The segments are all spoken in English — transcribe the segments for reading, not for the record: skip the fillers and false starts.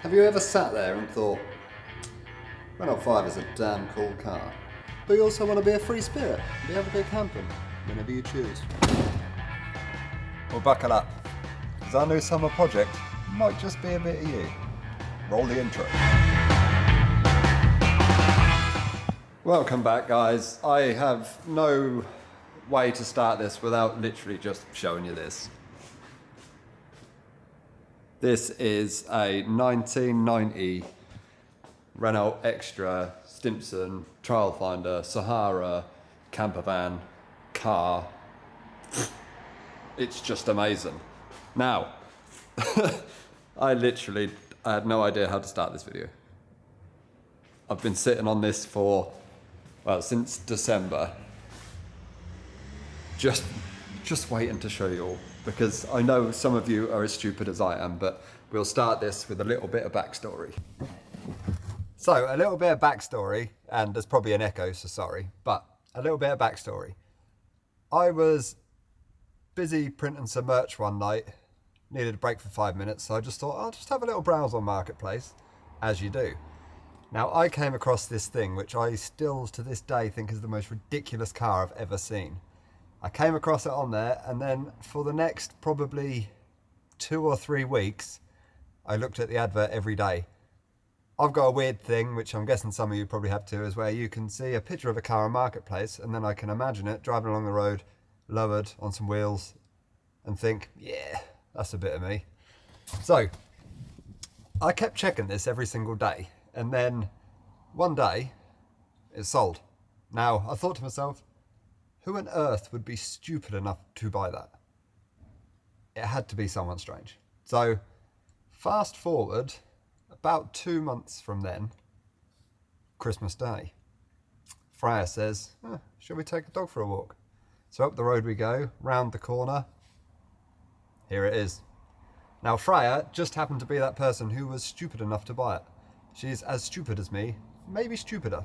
Have you ever sat there and thought, Renault 5 is a damn cool car, but you also want to be a free spirit, be able to go camping whenever you choose? Well, buckle up, because our new summer project might just be a bit of you. Roll the intro. Welcome back, guys. I have no way to start this without literally just showing you this. This is a 1990 Renault Extra Stimson Trial Finder Sahara camper van car. It's just amazing. Now, I had no idea how to start this video. I've been sitting on this for, well, since December. Just waiting to show you all, because I know some of you are as stupid as I am, but we'll start this with a little bit of backstory. So, a little bit of backstory, and there's probably an echo, so sorry, but a little bit of backstory. I was busy printing some merch one night, needed a break for 5 minutes, so I just thought I'll just have a little browse on Marketplace, as you do. Now, I came across this thing, which I still to this day think is the most ridiculous car I've ever seen. I came across it on there, and then for the next probably 2 or 3 weeks, I looked at the advert every day. I've got a weird thing, which I'm guessing some of you probably have too, is where you can see a picture of a car on Marketplace, and then I can imagine it driving along the road, lowered on some wheels, and think, yeah, that's a bit of me. So, I kept checking this every single day, and then one day, it sold. Now, I thought to myself, who on earth would be stupid enough to buy that? It had to be someone strange. So, fast forward about 2 months from then, Christmas Day, Freya says, shall we take the dog for a walk? So up the road we go, round the corner. Here it is. Now, Freya just happened to be that person who was stupid enough to buy it. She's as stupid as me, maybe stupider.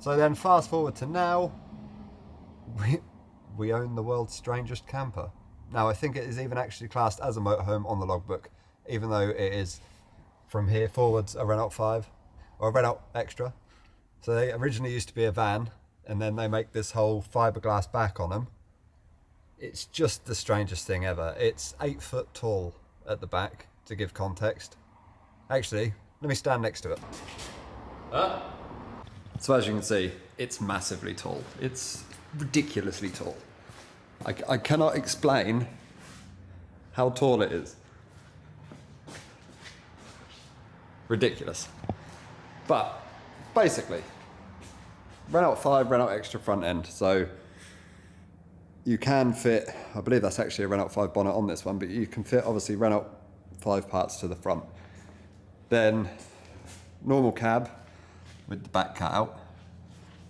So then fast forward to now, we own the world's strangest camper. Now, I think it is even actually classed as a motorhome on the logbook, even though it is from here forwards a Renault 5 or a Renault Extra. So they originally used to be a van, and then they make this whole fiberglass back on them. It's just the strangest thing ever. It's 8 foot tall at the back, to give context. Actually, let me stand next to it. So as you can see, it's massively tall. It's ridiculously tall. I cannot explain how tall it is. Ridiculous. But basically, Renault 5, Renault Extra front end. So you can fit, I believe that's actually a Renault 5 bonnet on this one, but you can fit obviously Renault 5 parts to the front. Then normal cab with the back cut out.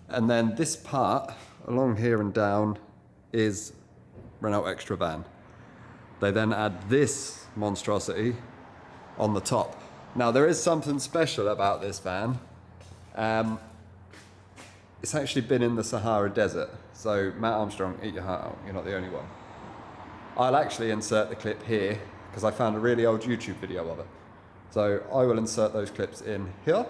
And then this part along here and down is Renault Extra van. They then add this monstrosity on the top. Now, there is something special about this van. It's actually been in the Sahara Desert. So Matt Armstrong, eat your heart out, you're not the only one. I'll actually insert the clip here because I found a really old YouTube video of it. So I will insert those clips in here.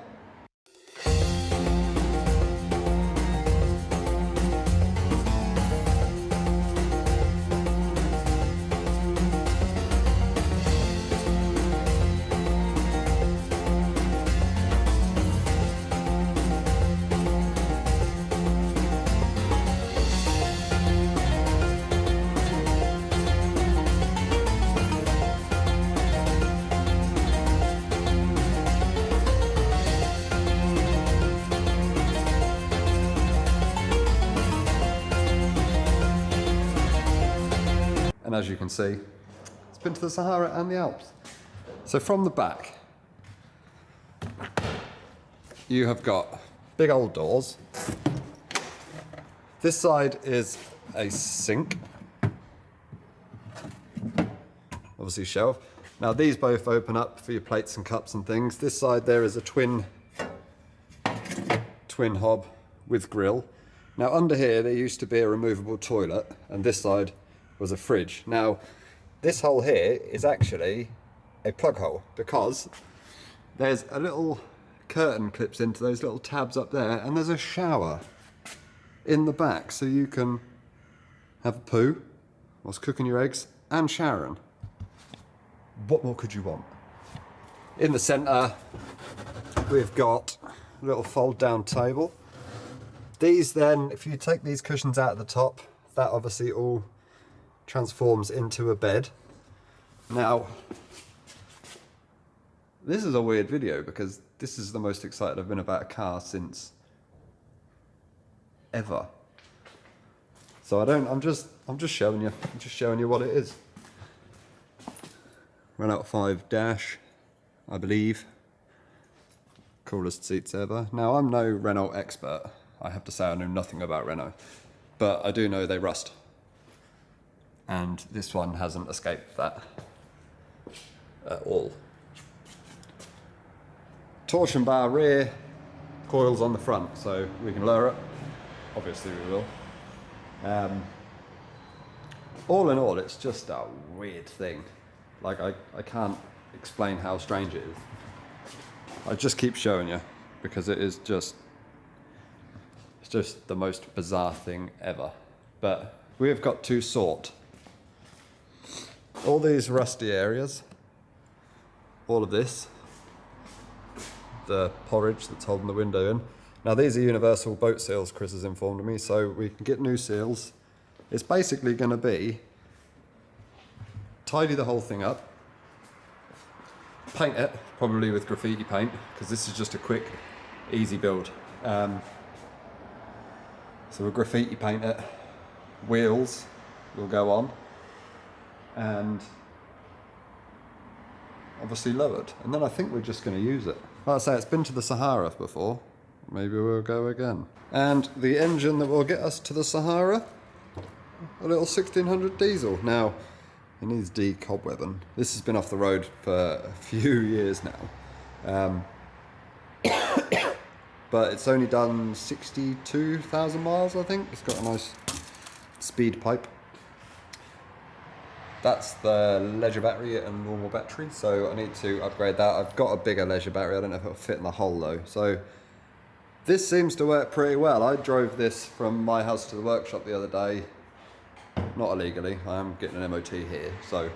And as you can see, it's been to the Sahara and the Alps. So from the back, you have got big old doors. This side is a sink. Obviously shelf. Now these both open up for your plates and cups and things. This side there is a twin hob with grill. Now under here there used to be a removable toilet, and this side was a fridge. Now this hole here is actually a plug hole, because there's a little curtain clips into those little tabs up there, and there's a shower in the back, so you can have a poo whilst cooking your eggs and showering. What more could you want? In the centre, we've got a little fold down table. These then, if you take these cushions out at the top, that obviously all transforms into a bed. Now, this is a weird video because this is the most excited I've been about a car since ever. So I'm just showing you what it is. Renault 5 dash, I believe. Coolest seats ever. Now, I'm no Renault expert. I have to say I know nothing about Renault, but I do know they rust. And this one hasn't escaped that at all. Torsion bar rear, coils on the front, so we can lower it. Obviously we will. All in all, it's just a weird thing. Like, I can't explain how strange it is. I just keep showing you because it's just the most bizarre thing ever. But we have got to sort all these rusty areas, all of this, the porridge that's holding the window in. Now, these are universal boat seals, Chris has informed me, so we can get new seals. It's basically going to be tidy the whole thing up, paint it, probably with graffiti paint, because this is just a quick, easy build. So we'll graffiti paint it, wheels will go on, and obviously lowered. And then I think we're just going to use it. Like I say, it's been to the Sahara before. Maybe we'll go again. And the engine that will get us to the Sahara, a little 1600 diesel. Now, it needs decobwebbing. This has been off the road for a few years now. But it's only done 62,000 miles, I think. It's got a nice speed pipe. That's the leisure battery and normal battery, so I need to upgrade that. I've got a bigger leisure battery, I don't know if it'll fit in the hole though. So this seems to work pretty well. I drove this from my house to the workshop the other day, not illegally, I am getting an MOT here, so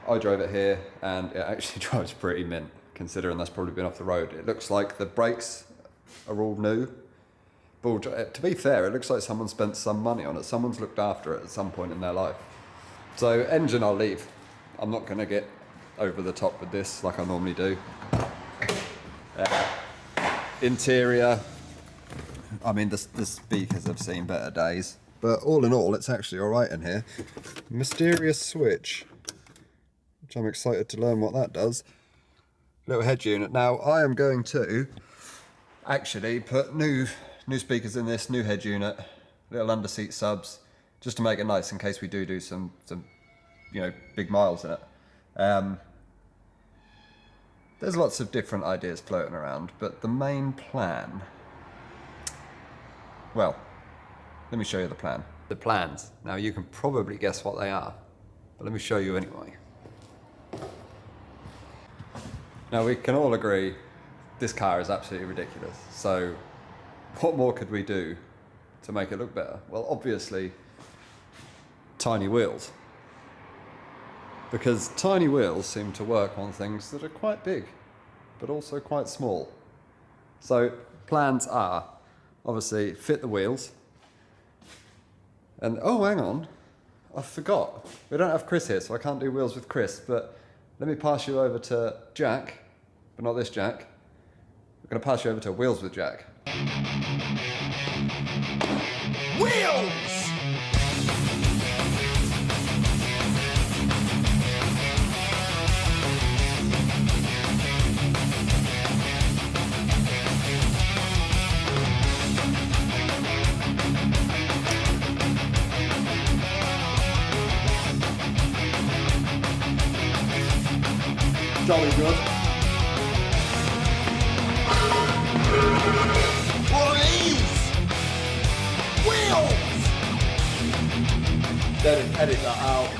I drove it here and it actually drives pretty mint, considering that's probably been off the road. It looks like the brakes are all new. But to be fair, it looks like someone spent some money on it. Someone's looked after it at some point in their life. So engine I'll leave. I'm not going to get over the top with this like I normally do. Interior, I mean the speakers have seen better days, but all in all it's actually alright in here. Mysterious switch, which I'm excited to learn what that does. Little head unit. Now I am going to actually put new speakers in this, new head unit, little under seat subs, just to make it nice in case we do some big miles in it. There's lots of different ideas floating around, but the main plan, well, let me show you the plan. The plans. Now you can probably guess what they are, but let me show you anyway. Now we can all agree this car is absolutely ridiculous. So what more could we do to make it look better? Well, obviously, tiny wheels. Because tiny wheels seem to work on things that are quite big, but also quite small. So plans are, obviously, fit the wheels. And, oh, hang on, I forgot. We don't have Chris here, so I can't do wheels with Chris, but let me pass you over to Jack, but not this Jack. We're going to pass you over to Wheels with Jack. Wheels! Jolly good. Please! Wheels! Edit that out.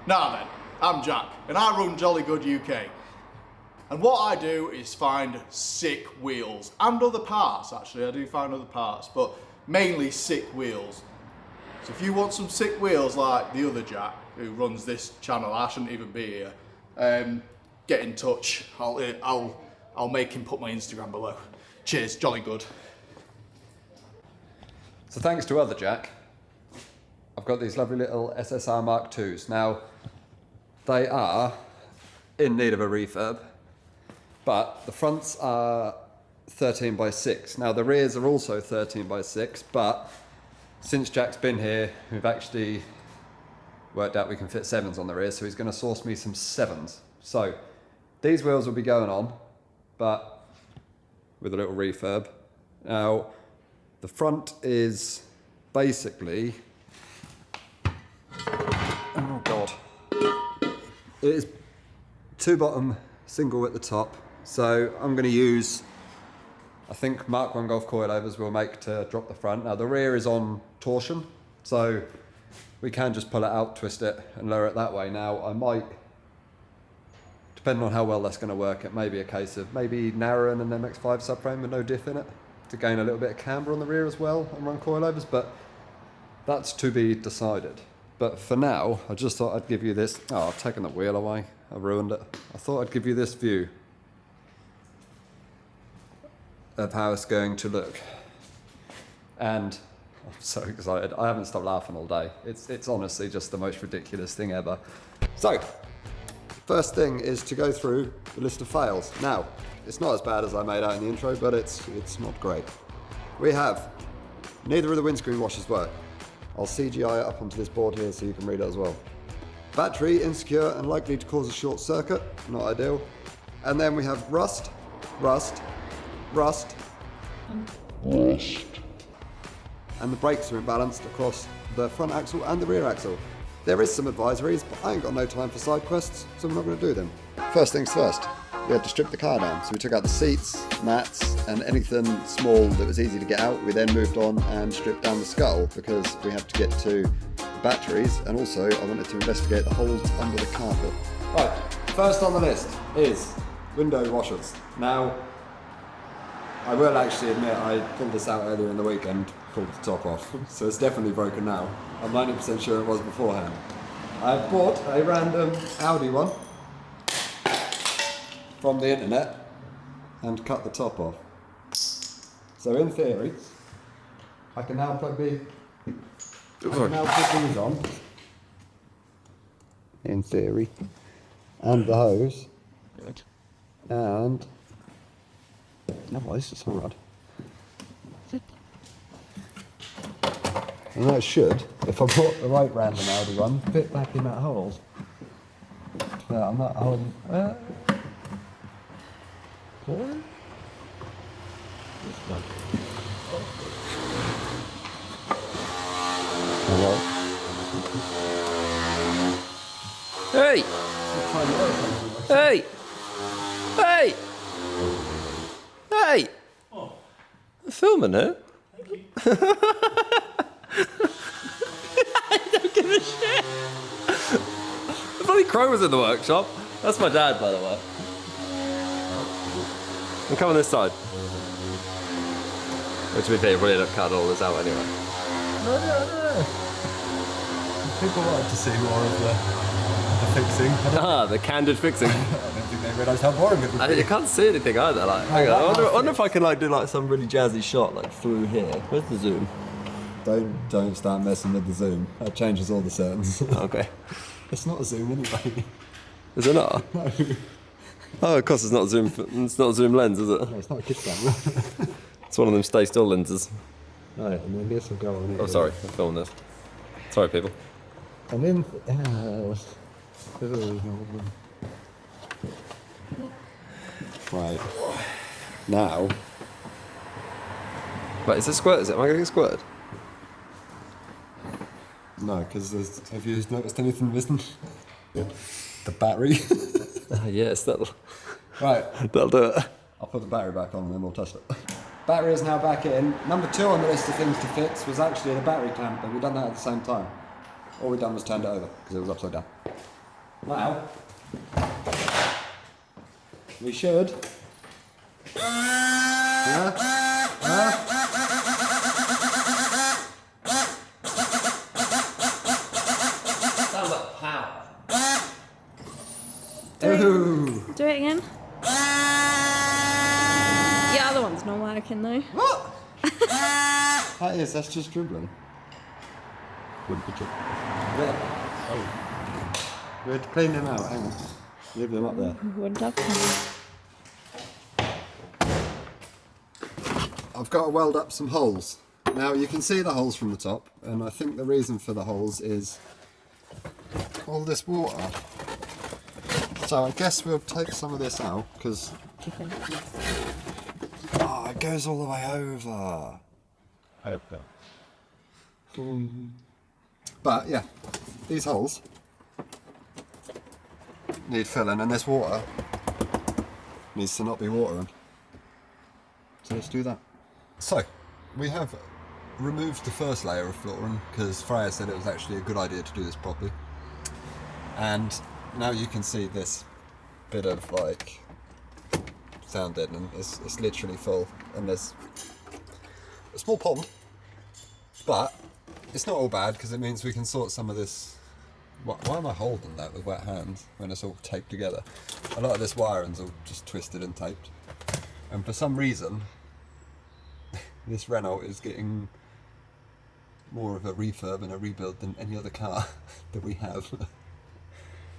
Nah, man. I'm Jack. and I run Jolly Good UK. And what I do is find sick wheels and other parts. Actually, I do find other parts, but mainly sick wheels. So if you want some sick wheels like the other Jack who runs this channel, I shouldn't even be here. Get in touch. I'll make him put my Instagram below. Cheers, Jolly Good. So thanks to other Jack, I've got these lovely little SSR Mark IIs. Now, they are in need of a refurb, but the fronts are 13 by 6. Now the rears are also 13 by 6, but since Jack's been here, we've actually worked out we can fit 7s on the rear, so he's going to source me some 7s. So these wheels will be going on, but with a little refurb. Now, the front is basically, oh God, it is 2-bottom single at the top. So I'm going to use, I think Mark 1 Golf coilovers will make to drop the front. Now the rear is on torsion, so we can just pull it out, twist it and lower it that way. Now I might, depending on how well that's going to work, it may be a case of maybe narrowing an MX-5 subframe with no diff in it to gain a little bit of camber on the rear as well and run coilovers, but that's to be decided. But for now, I just thought I'd give you this. Oh, I've taken the wheel away. I ruined it. I thought I'd give you this view of how it's going to look. And I'm so excited. I haven't stopped laughing all day. It's honestly just the most ridiculous thing ever. So, first thing is to go through the list of fails. Now, it's not as bad as I made out in the intro, but it's not great. We have, neither of the windscreen washers work. I'll CGI it up onto this board here so you can read it as well. Battery insecure and likely to cause a short circuit, not ideal. And then we have rust, and the brakes are imbalanced across the front axle and the rear axle. There is some advisories, but I ain't got no time for side quests, so I'm not going to do them. First things first, we had to strip the car down. So we took out the seats, mats, and anything small that was easy to get out. We then moved on and stripped down the skull because we have to get to the batteries, and also I wanted to investigate the holes under the carpet. Right, first on the list is window washers. Now, I will actually admit I pulled this out earlier in the week and pulled the top off, so it's definitely broken now. I'm 90% sure it was beforehand. I bought a random Audi one from the internet and cut the top off. So in theory, I can now plug these on. In theory, and the hose. Good. And no, this is hard. And that should, if I bought the right random Audi one, fit back in that hole. But I'm not holding. What? Hey! Hey! Hey! Hey! Oh. I'm filming it. Thank you. I don't give a shit. The bloody crow was in the workshop. That's my dad, by the way. I'm coming this side. Which to be fair, you probably end up cutting all this out anyway. No. People like to see more of the fixing. The candid fixing. I don't think they realise how boring it would be. You can't see anything either. Like, hang on. I wonder if I can like do like some really jazzy shot like through here. Where's the zoom? Don't start messing with the zoom. That changes all the settings. Okay. It's not a zoom anyway. Is it not? No. Oh, of course it's not a zoom. It's not a zoom lens, is it? No, it's not a kid's camera. It's one of them stay still lenses. Right, and then this will go on here. Oh, sorry, I'm filming this. Sorry, people. And then right now. Wait, is it squirted? Am I going to get squirted? No, because have you noticed anything missing? Yeah. The battery. Yes, that'll do it. I'll put the battery back on and then we'll test it. Battery is now back in. Number 2 on the list of things to fix was actually the battery clamp, but we've done that at the same time. All we've done was turned it over because it was upside down. Now, We should. Sounds like power. Ooh. Do it again. Your other one's not working though. What? That is, that's just dribbling. Yeah. Oh. We had to clean them out, hang on. Leave them up there. Would love to. I've got to weld up some holes. Now you can see the holes from the top, and I think the reason for the holes is all this water. So I guess we'll take some of this out, because it goes all the way over. But yeah, these holes need filling, and this water needs to not be watering. So let's do that. So, we have removed the first layer of flooring because Freya said it was actually a good idea to do this properly. And now you can see this bit of like sound deadening. It's literally full, and there's a small pond, but it's not all bad because it means we can sort some of this. Why am I holding that with wet hands when it's all taped together? A lot of this wiring's all just twisted and taped, and for some reason this Renault is getting more of a refurb and a rebuild than any other car that we have.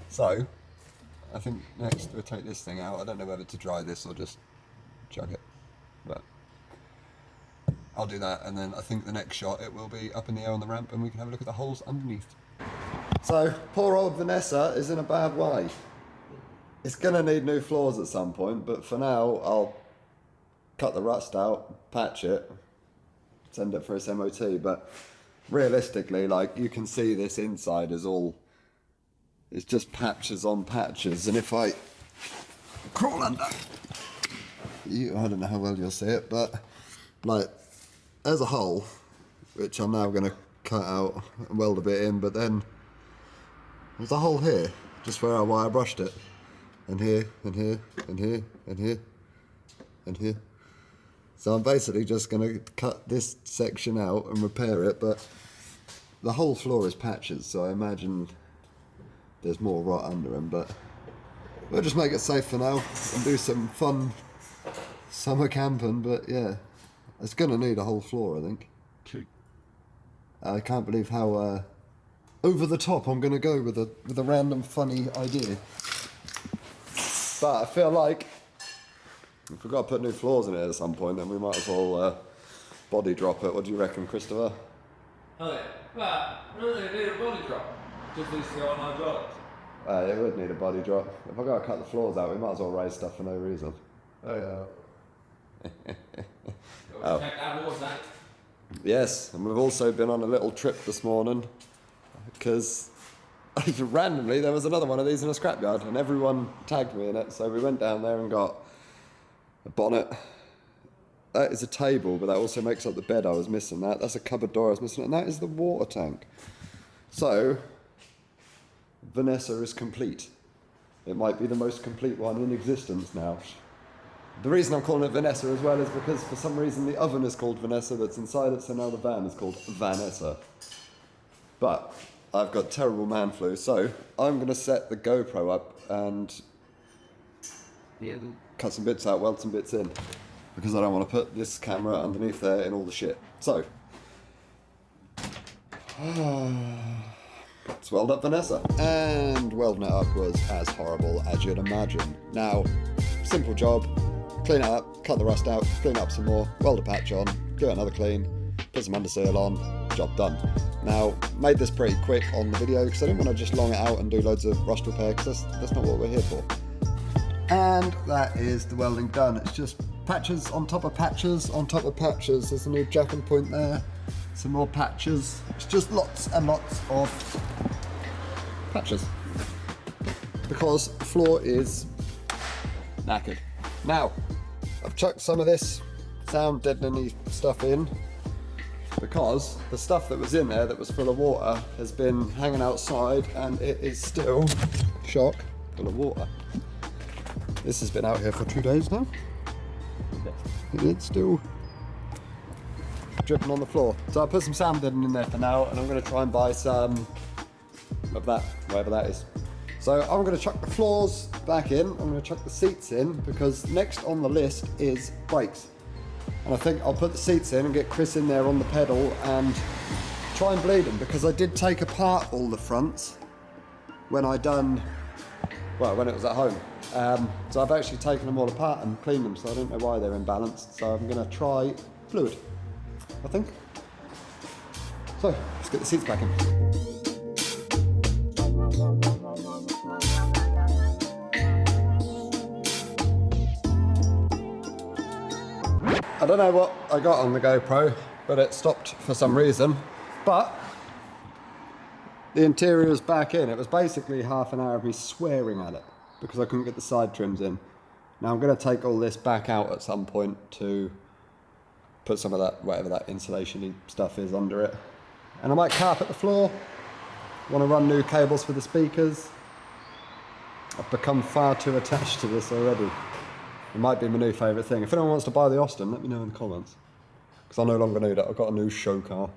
So, I think next we'll take this thing out. I don't know whether to dry this or just chug it, but I'll do that, and then I think the next shot it will be up in the air on the ramp and we can have a look at the holes underneath. So, poor old Vanessa is in a bad way. It's gonna need new floors at some point, but for now I'll cut the rust out, patch it, send it for its MOT, but realistically, like, you can see this inside is all, it's just patches on patches, and if I crawl under, I don't know how well you'll see it, but like, there's a hole, which I'm now gonna cut out and weld a bit in, but then there's a hole here, just where I wire brushed it, and here, and here, and here, and here, and here. So I'm basically just going to cut this section out and repair it, but the whole floor is patches, so I imagine there's more rot under them, but we'll just make it safe for now and do some fun summer camping, but yeah, it's going to need a whole floor, I think. I can't believe how over the top I'm going to go with a random funny idea. But I feel like if we've got to put new floors in it at some point, then we might as well body drop it. What do you reckon, Christopher? Oh yeah, well, I don't think they need a body drop. Just needs to go on our jobs. It would need a body drop. If I've got to cut the floors out, we might as well raise stuff for no reason. Oh. Check that water tank. Yes, and we've also been on a little trip this morning because randomly there was another one of these in a scrapyard and everyone tagged me in it, so we went down there and got a bonnet. That is a table, but that also makes up the bed I was missing. That's a cupboard door I was missing, and that is the water tank. So, Vanessa is complete. It might be the most complete one in existence now. The reason I'm calling it Vanessa as well is because for some reason the oven is called Vanessa that's inside it, so now the van is called Vanessa. But I've got terrible man flu, so I'm going to set the GoPro up and cut some bits out, weld some bits in, because I don't want to put this camera underneath there in all the shit. So, let's weld up Vanessa. And welding it up was as horrible as you'd imagine. Now, simple job, clean it up, cut the rust out, clean it up some more, weld a patch on, do another clean, put some underseal on, job done. Now, made this pretty quick on the video because I didn't want to just long it out and do loads of rust repair because that's not what we're here for. And that is the welding done. It's just patches on top of patches on top of patches. There's a new jacking point there, some more patches. It's just lots and lots of patches because the floor is knackered. Now, I've chucked some of this sound deadening stuff in because the stuff that was in there that was full of water has been hanging outside and it is still, shock, full of water. This has been out here for 2 days now. And it's still dripping on the floor. So I put some sand in there for now, and I'm going to try and buy some of that, whatever that is. So I'm going to chuck the floors back in, I'm going to chuck the seats in, because next on the list is brakes. And I think I'll put the seats in and get Chris in there on the pedal and try and bleed them, because I did take apart all the fronts when when it was at home. So I've actually taken them all apart and cleaned them, so I don't know why they're imbalanced. So I'm going to try fluid, I think. So let's get the seats back in. I don't know what I got on the GoPro, but it stopped for some reason. But the interior is back in. It was basically half an hour of me swearing at it because I couldn't get the side trims in. Now I'm going to take all this back out at some point to put some of that, whatever that insulation-y stuff is, under it. And I might carpet the floor. Want to run new cables for the speakers. I've become far too attached to this already. It might be my new favourite thing. If anyone wants to buy the Austin, let me know in the comments. Because I no longer need it. I've got a new show car.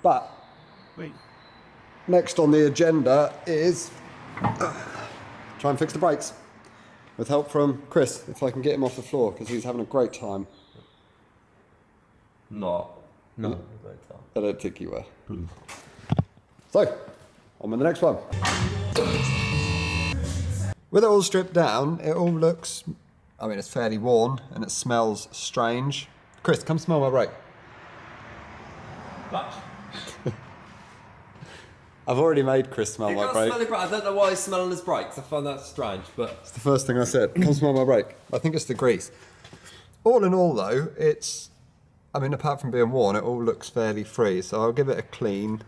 But next on the agenda is try and fix the brakes. With help from Chris, if I can get him off the floor, because he's having a great time. No. I don't think you were. So, on with the next one. With it all stripped down, it all looks, I mean, it's fairly worn and it smells strange. Chris, come smell my brake. I've already made Chris smell my brake. I don't know why he's smelling his brakes. I find that strange, but It's the first thing I said. Come smell my brake. I think it's the grease. All in all, though, it's, I mean, apart from being worn, it all looks fairly free. So I'll give it a clean,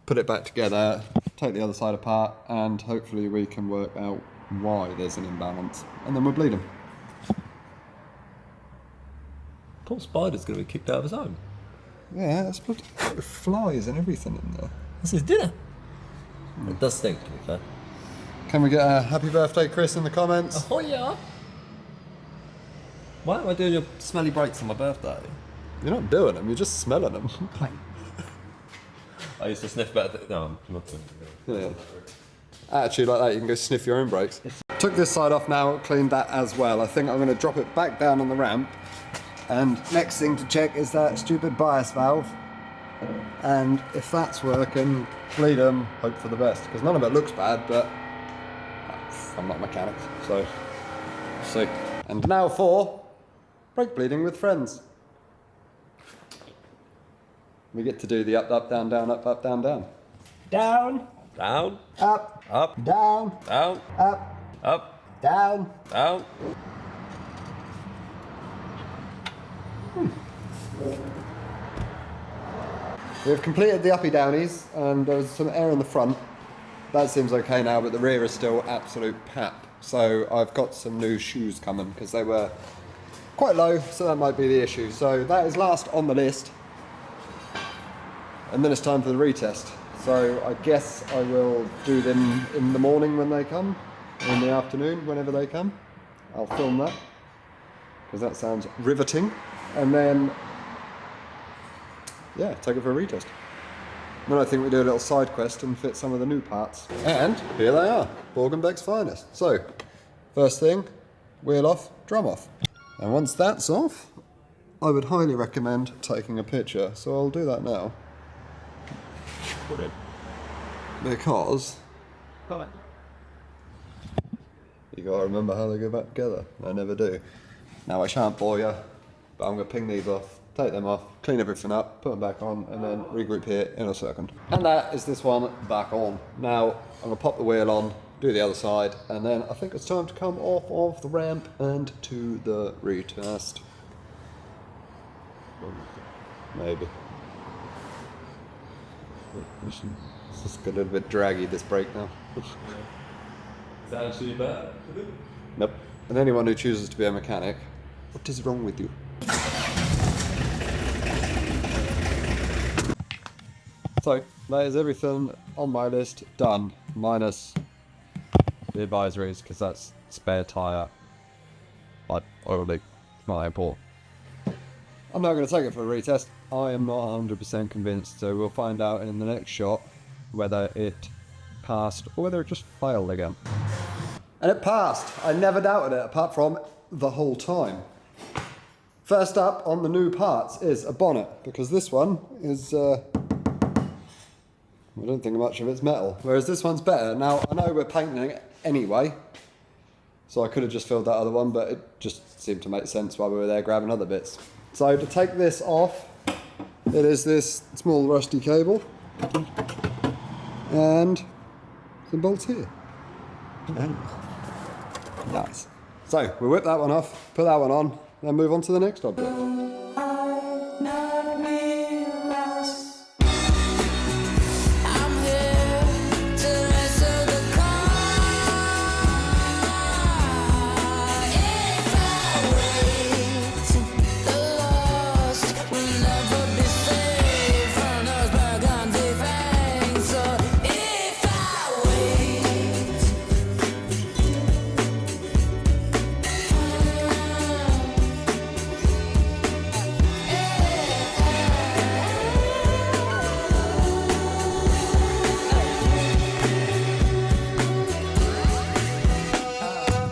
put it back together, take the other side apart, and hopefully we can work out why there's an imbalance, and then we'll bleed them. Paul Spider's going to be kicked out of his home. Yeah, that's bloody flies and everything in there. That's his dinner. It does stink, to be fair. Can we get a happy birthday, Chris, in the comments? Oh yeah. Why am I doing your smelly brakes on my birthday? You're not doing them, you're just smelling them. I used to sniff better. No, I'm not doing it. Yeah. Attitude like that, you can go sniff your own brakes. Took this side off now, cleaned that as well. I think I'm going to drop it back down on the ramp. And next thing to check is that stupid bias valve. And if that's working, bleed them, hope for the best. Because none of it looks bad, but I'm not a mechanic, so we'll see. And now for brake bleeding with friends. We get to do the up, up, down, down, up, up, down, down. Down. Down. Up. Up. Down. Down. Up. Up. Down. Down. We've completed the uppy downies and there's some air in the front. That seems okay now, but the rear is still absolute pap. So I've got some new shoes coming because they were quite low, so that might be the issue. So that is last on the list. And then it's time for the retest. So I guess I will do them in the morning when they come, or in the afternoon whenever they come. I'll film that because that sounds riveting. And then, yeah, take it for a retest. Then I think we do a little side quest and fit some of the new parts. And here they are, Borgenbeck's finest. So, first thing, wheel off, drum off. And once that's off, I would highly recommend taking a picture. So I'll do that now. Because you gotta remember how they go back together. I never do. Now I shan't bore you, but I'm gonna ping these off, take them off, clean everything up, put them back on, and then regroup here in a second. And that is this one back on. Now I'm gonna pop the wheel on, do the other side, and then I think it's time to come off of the ramp and to the retest. Maybe. It's just got a little bit draggy, this brake now. Is that actually bad? Nope. And anyone who chooses to be a mechanic, what is wrong with you? So, that is everything on my list done, minus the advisories because that's spare tyre. Like, oily. It's not that important. I'm not going to take it for a retest. I am not 100% convinced, so we'll find out in the next shot whether it passed or whether it just failed again. And it passed. I never doubted it, apart from the whole time. First up on the new parts is a bonnet, because this one is, I don't think much of it's metal, whereas this one's better. Now, I know we're painting it anyway, so I could have just filled that other one, but it just seemed to make sense while we were there grabbing other bits. So to take this off, it is this small rusty cable, and some bolts here. Nice. So we whip that one off, put that one on, then move on to the next object.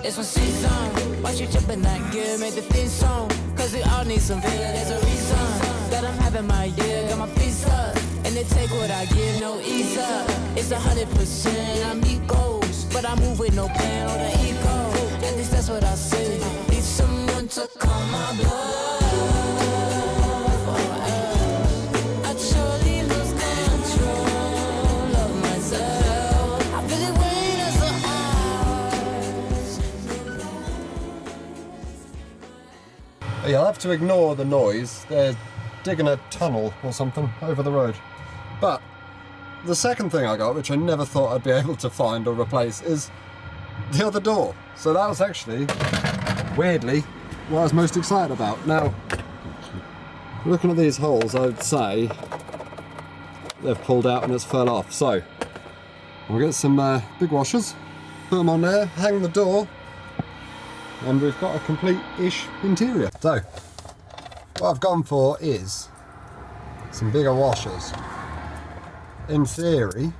It's my season. Watch you jumping that gear, make the theme song. Cause we all need some fear, there's a reason that I'm having my year. Got my feet up, and they take what I give, no ease up. It's 100%, I meet goals, but I move with no plan or the ego. At least that's what I say. Need someone to calm my blood. I truly lose control of myself. I feel it weighing us on. You'll have to ignore the noise. They're digging a tunnel or something over the road. But the second thing I got, which I never thought I'd be able to find or replace, is the other door. So that was actually, weirdly, what I was most excited about. Now, looking at these holes, I'd say they've pulled out and it's fell off. So we'll get some big washers, put them on there, hang the door, and we've got a complete-ish interior. So, what I've gone for is some bigger washers. In theory,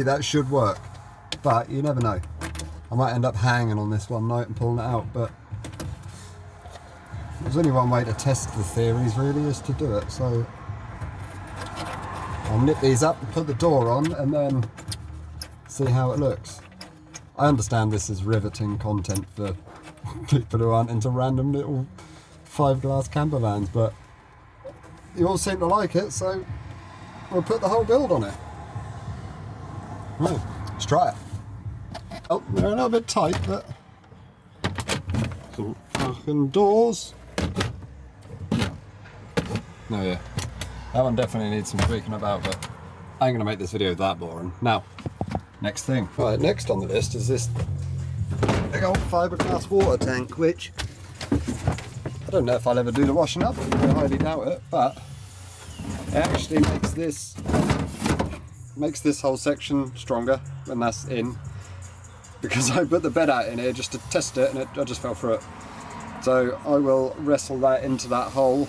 that should work, but you never know. I might end up hanging on this one night and pulling it out, but there's only one way to test the theories really, is to do it. So I'll nip these up and put the door on and then see how it looks. I understand this is riveting content for people who aren't into random little 5-glass camper vans, but you all seem to like it, so we'll put the whole build on it. Right, let's try it. Oh, they're a little bit tight, but some fucking doors. No, yeah, that one definitely needs some tweaking about, but I ain't gonna make this video that boring. Now, next thing. Right, next on the list is this big old fiberglass water tank, which I don't know if I'll ever do the washing up. I highly doubt it, but it actually makes this whole section stronger when that's in, because I put the bed out in here just to test it and I just fell through it. So I will wrestle that into that hole.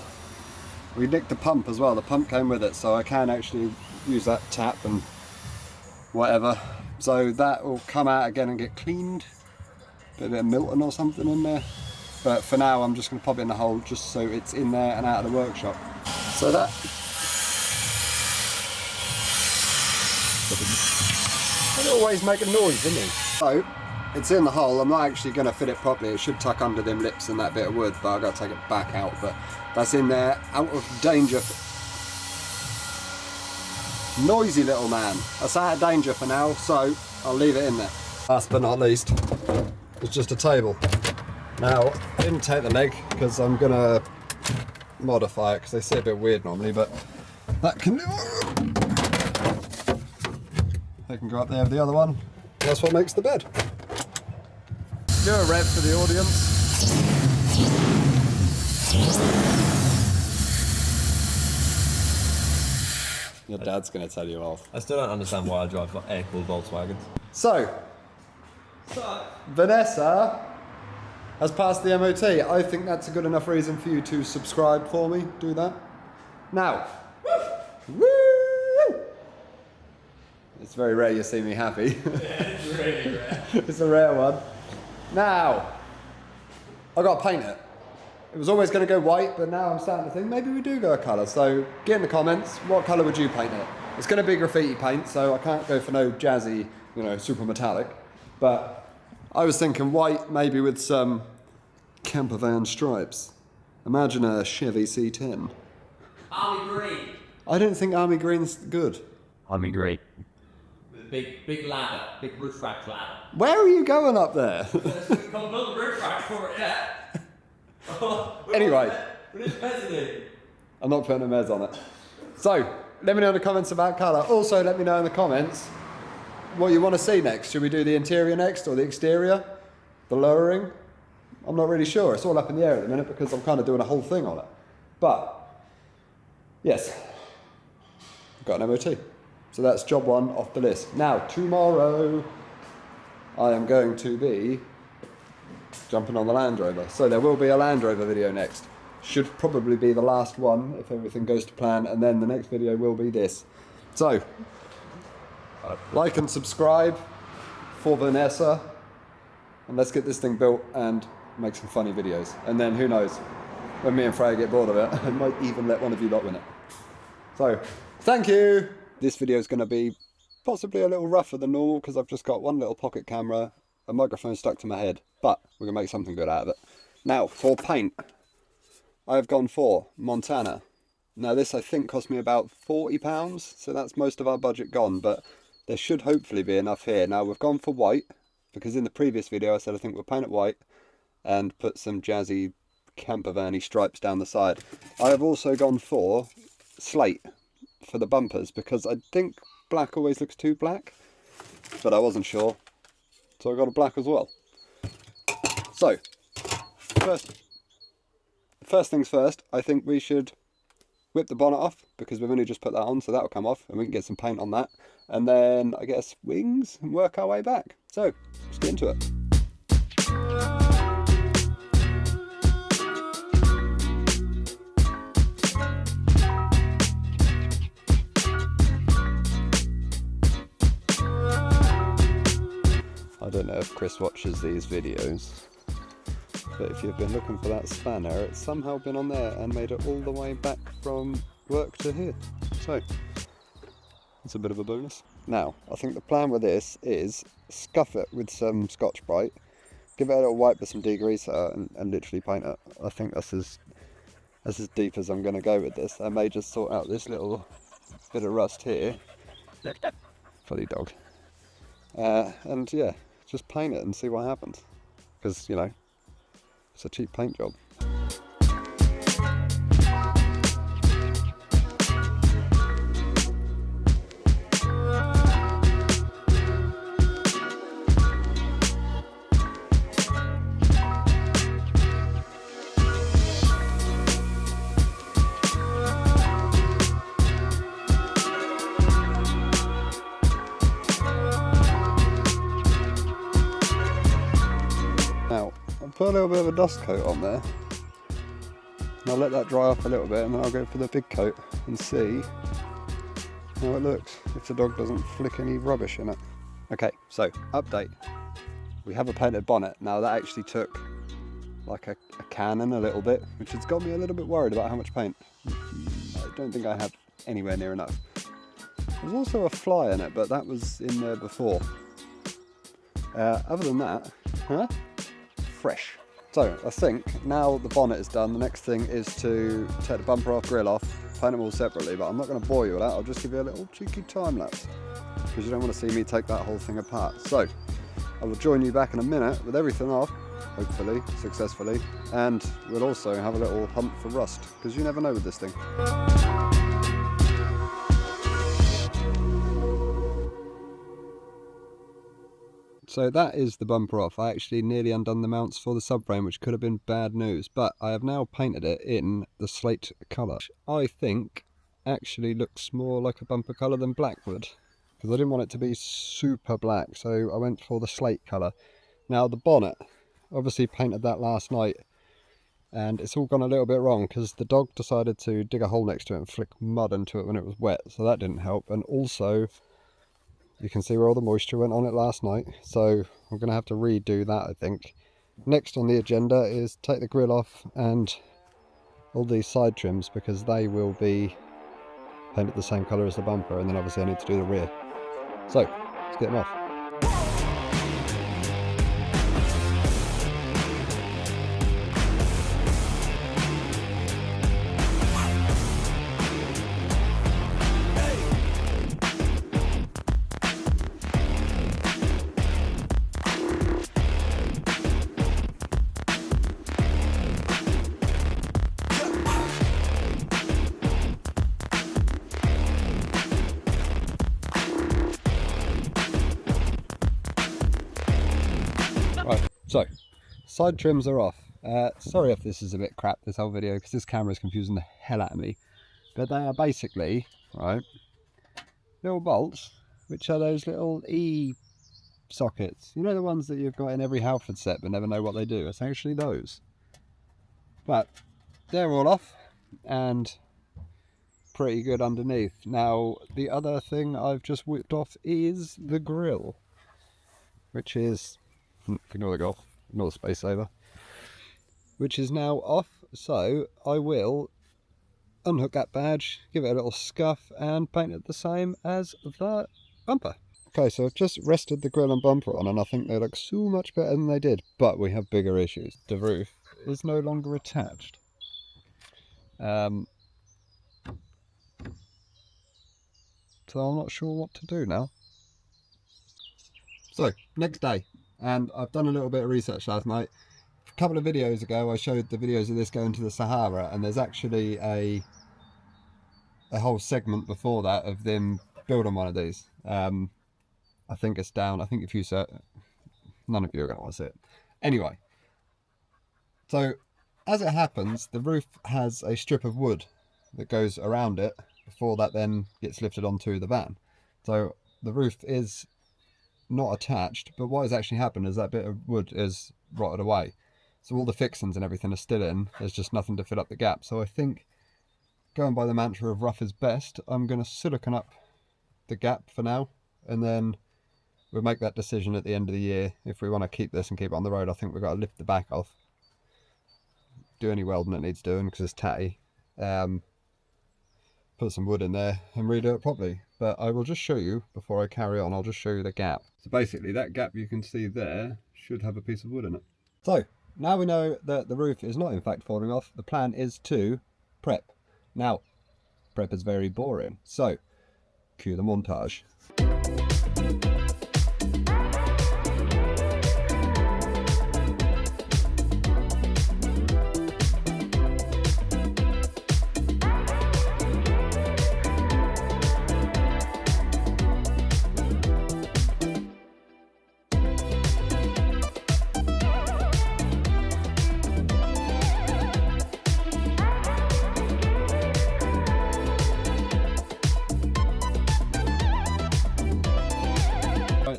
We nicked the pump as well. The pump came with it, so I can actually use that tap and whatever. So that will come out again and get cleaned. Put a bit of Milton or something in there. But for now, I'm just going to pop it in the hole just so it's in there and out of the workshop. So that... It always make a noise, doesn't it? So, it's in the hole. I'm not actually going to fit it properly. It should tuck under them lips and that bit of wood, but I've got to take it back out. But that's in there, out of danger. Noisy little man. That's out of danger for now, so I'll leave it in there. Last but not least, it's just a table. Now, I didn't take the leg because I'm going to modify it because they sit a bit weird normally, but that can... They can go up there with the other one. That's what makes the bed. Do a rev for the audience. Your dad's going to tell you off. I still don't understand why I drive air-cooled Volkswagens. So, Vanessa has passed the MOT. I think that's a good enough reason for you to subscribe for me. Do that. Now, woo! It's very rare you see me happy. Yeah, it's really rare. It's a rare one. Now, I got to paint it. It was always going to go white, but now I'm starting to think maybe we do go a colour. So get in the comments, what colour would you paint it? It's going to be graffiti paint, so I can't go for no jazzy, you know, super metallic. But I was thinking white, maybe with some camper van stripes. Imagine a Chevy C10. Army green. I don't think army green's good. Army green. Big ladder, big roof rack ladder. Where are you going up there? Can't build a roof rack for it yet. Anyway. What is mezzanine? I'm not putting a mez on it. So, let me know in the comments about colour. Also, let me know in the comments what you want to see next. Should we do the interior next or the exterior? The lowering? I'm not really sure. It's all up in the air at the minute because I'm kind of doing a whole thing on it. But, yes, I've got an MOT. So that's job one off the list. Now, tomorrow, I am going to be jumping on the Land Rover. So there will be a Land Rover video next. Should probably be the last one if everything goes to plan, and then the next video will be this. So, like and subscribe for Vanessa, and let's get this thing built and make some funny videos. And then who knows, when me and Freya get bored of it, I might even let one of you lot win it. So, thank you! This video is going to be possibly a little rougher than normal because I've just got one little pocket camera, a microphone stuck to my head, but we're going to make something good out of it. Now, for paint, I've gone for Montana. Now this I think cost me about £40, so that's most of our budget gone, but there should hopefully be enough here. Now we've gone for white, because in the previous video I said I think we'll paint it white and put some jazzy camper van-y stripes down the side. I have also gone for slate for the bumpers, because I think black always looks too black, but I wasn't sure, so I got a black as well. So, first things first, I think we should whip the bonnet off, because we've only just put that on, so that'll come off and we can get some paint on that, and then I guess wings and work our way back. So let's get into it. I don't know if Chris watches these videos, but if you've been looking for that spanner, it's somehow been on there and made it all the way back from work to here. So, it's a bit of a bonus. Now, I think the plan with this is scuff it with some Scotch-Brite, give it a little wipe with some degreaser and literally paint it. I think that's as deep as I'm going to go with this. I may just sort out this little bit of rust here. Funny dog. And yeah, just paint it and see what happens. Because, you know, it's a cheap paint job. Put a little bit of a dust coat on there, and I'll let that dry off a little bit, and then I'll go for the big coat and see how it looks, if the dog doesn't flick any rubbish in it. Okay, so update, we have a painted bonnet. Now that actually took like a cannon a little bit, which has got me a little bit worried about how much paint. I don't think I have anywhere near enough. There's also a fly in it, but that was in there before. Other than that, fresh. So I think now the bonnet is done, the next thing is to take the bumper off, grill off, paint them all separately, but I'm not going to bore you with that. I'll just give you a little cheeky time lapse, because you don't want to see me take that whole thing apart. So I will join you back in a minute with everything off, hopefully successfully, and we'll also have a little hunt for rust, because you never know with this thing. So that is the bumper off. I actually nearly undone the mounts for the subframe, which could have been bad news, but I have now painted it in the slate colour. I think actually looks more like a bumper colour than black would, because I didn't want it to be super black, so I went for the slate colour. Now the bonnet, obviously painted that last night, and it's all gone a little bit wrong because the dog decided to dig a hole next to it and flick mud into it when it was wet, so that didn't help. And also you can see where all the moisture went on it last night, so I'm going to have to redo that, I think. Next on the agenda is take the grille off and all these side trims, because they will be painted the same colour as the bumper, and then obviously I need to do the rear. So let's get them off. Right, so side trims are off. Sorry if this is a bit crap, this whole video, because this camera is confusing the hell out of me. But they are basically, right, little bolts, which are those little E sockets. You know, the ones that you've got in every Halford set but never know what they do. It's actually those. But they're all off and pretty good underneath. Now, the other thing I've just whipped off is the grille, which is, ignore the golf, ignore the space saver, which is now off. So I will unhook that badge, give it a little scuff and paint it the same as the bumper. Okay, so I've just rested the grille and bumper on and I think they look so much better than they did, but we have bigger issues. The roof is no longer attached. So I'm not sure what to do now. So, next day, and I've done a little bit of research last night. A couple of videos ago I showed the videos of this going to the Sahara, and there's actually a whole segment before that of them building one of these. I think it's down, I think if you search, none of you are going to want to see it. Anyway, so as it happens, the roof has a strip of wood that goes around it before that then gets lifted onto the van. So the roof is not attached, but what has actually happened is that bit of wood is rotted away. So all the fixings and everything are still in, there's just nothing to fill up the gap. So I think, going by the mantra of rough is best, I'm going to silicone up the gap for now, and then we'll make that decision at the end of the year. If we want to keep this and keep it on the road, I think we've got to lift the back off, do any welding that needs doing because it's tatty, put some wood in there and redo it properly. But I will just show you, before I carry on, I'll just show you the gap. So basically that gap you can see there should have a piece of wood in it. So now we know that the roof is not in fact falling off, the plan is to prep. Now, prep is very boring, so cue the montage.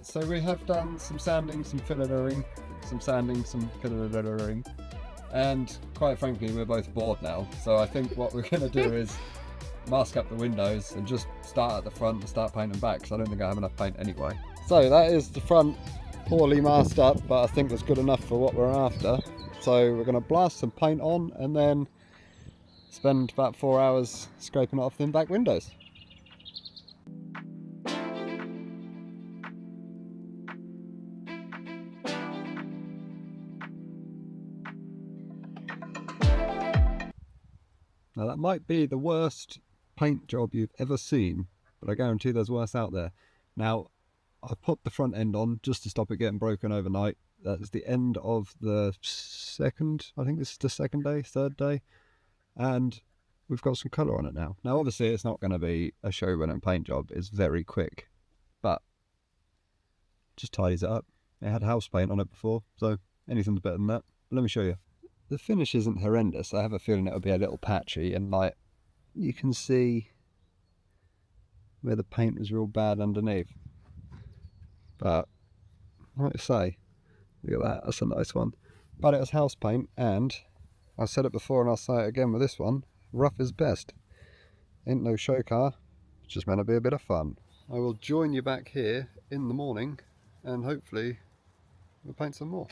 So we have done some sanding, some fillering, some sanding, some fillering, and quite frankly we're both bored now. So I think what we're going to do is mask up the windows and just start at the front and start painting back, because I don't think I have enough paint anyway. So that is the front, poorly masked up, but I think it's good enough for what we're after. So we're going to blast some paint on and then spend about 4 hours scraping it off them back windows. Now that might be the worst paint job you've ever seen, but I guarantee there's worse out there. Now, I've put the front end on just to stop it getting broken overnight. That's the end of the second, I think this is the second day, third day, and we've got some colour on it now. Now obviously it's not going to be a show running paint job, it's very quick, but just tidies it up. It had house paint on it before, so anything's better than that. But let me show you. The finish isn't horrendous. I have a feeling it'll be a little patchy, and like you can see where the paint was real bad underneath. But, like I say, look at that, that's a nice one. But it was house paint, and I said it before and I'll say it again with this one, rough is best. Ain't no show car, it's just meant to be a bit of fun. I will join you back here in the morning and hopefully we'll paint some more.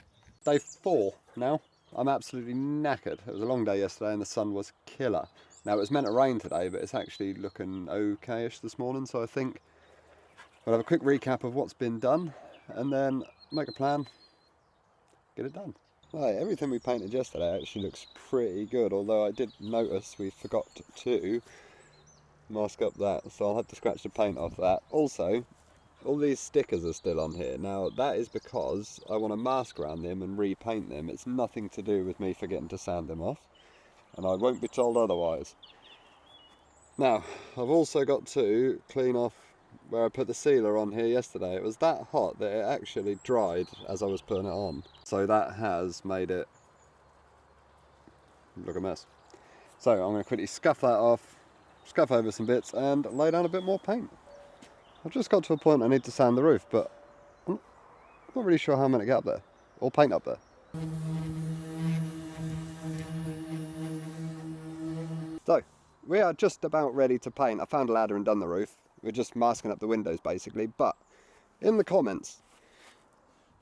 Day 4 now. I'm absolutely knackered. It was a long day yesterday and the sun was killer. Now it was meant to rain today, but it's actually looking okay-ish this morning, so I think we'll have a quick recap of what's been done and then make a plan, get it done. Right, everything we painted yesterday actually looks pretty good, although I did notice we forgot to mask up that, so I'll have to scratch the paint off that. Also, all these stickers are still on here. Now that is because I want to mask around them and repaint them. It's nothing to do with me forgetting to sand them off, and I won't be told otherwise. Now I've also got to clean off where I put the sealer on here yesterday. It was that hot that it actually dried as I was putting it on, so that has made it look a mess. So I'm going to quickly scuff that off, scuff over some bits and lay down a bit more paint. I've just got to a point I need to sand the roof, but I'm not really sure how I'm going to get up there, or paint up there. So, we are just about ready to paint. I found a ladder and done the roof. We're just masking up the windows basically, but in the comments,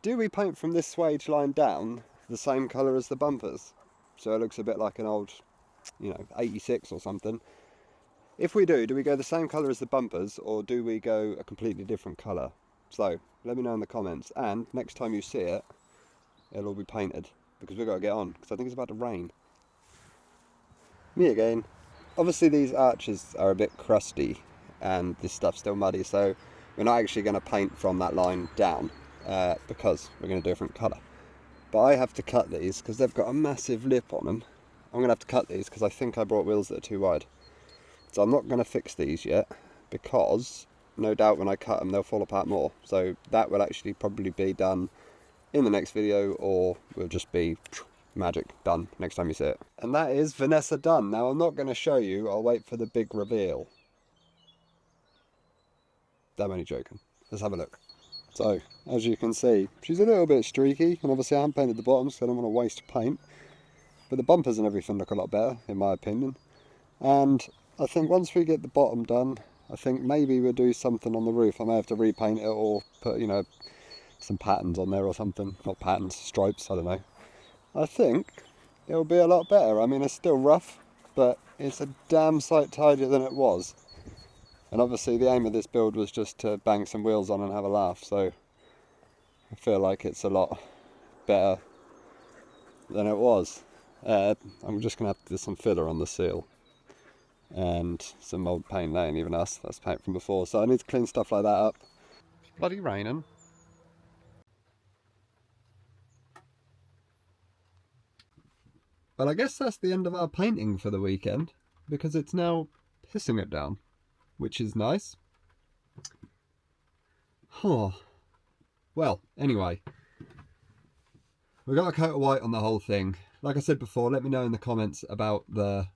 do we paint from this swage line down the same colour as the bumpers? So it looks a bit like an old, 86 or something. If we do we go the same colour as the bumpers, or do we go a completely different colour? So, let me know in the comments, and next time you see it, it'll all be painted, because we've got to get on, because I think it's about to rain. Me again. Obviously these arches are a bit crusty, and this stuff's still muddy, so we're not actually going to paint from that line down, because we're going to do a different colour. But I have to cut these, because they've got a massive lip on them. I'm going to have to cut these, because I think I brought wheels that are too wide. So I'm not going to fix these yet, because no doubt when I cut them they'll fall apart more. So that will actually probably be done in the next video, or will just be magic, done next time you see it. And that is Vanessa done. Now I'm not going to show you, I'll wait for the big reveal. I'm only joking. Let's have a look. So, as you can see, she's a little bit streaky, and obviously I haven't painted the bottom, so I don't want to waste paint. But the bumpers and everything look a lot better, in my opinion. And I think once we get the bottom done, I think maybe we'll do something on the roof. I may have to repaint it or put, some patterns on there or something. Not patterns, stripes, I don't know. I think it'll be a lot better. I mean, it's still rough, but it's a damn sight tidier than it was. And obviously the aim of this build was just to bang some wheels on and have a laugh, so I feel like it's a lot better than it was. I'm just going to have to do some filler on the seal. And some old paint, that ain't even us, that's paint from before, so I need to clean stuff like that up. It's bloody raining. Well, I guess that's the end of our painting for the weekend, because it's now pissing it down, which is nice. Oh. Well, anyway, we got a coat of white on the whole thing. Like I said before, let me know in the comments about the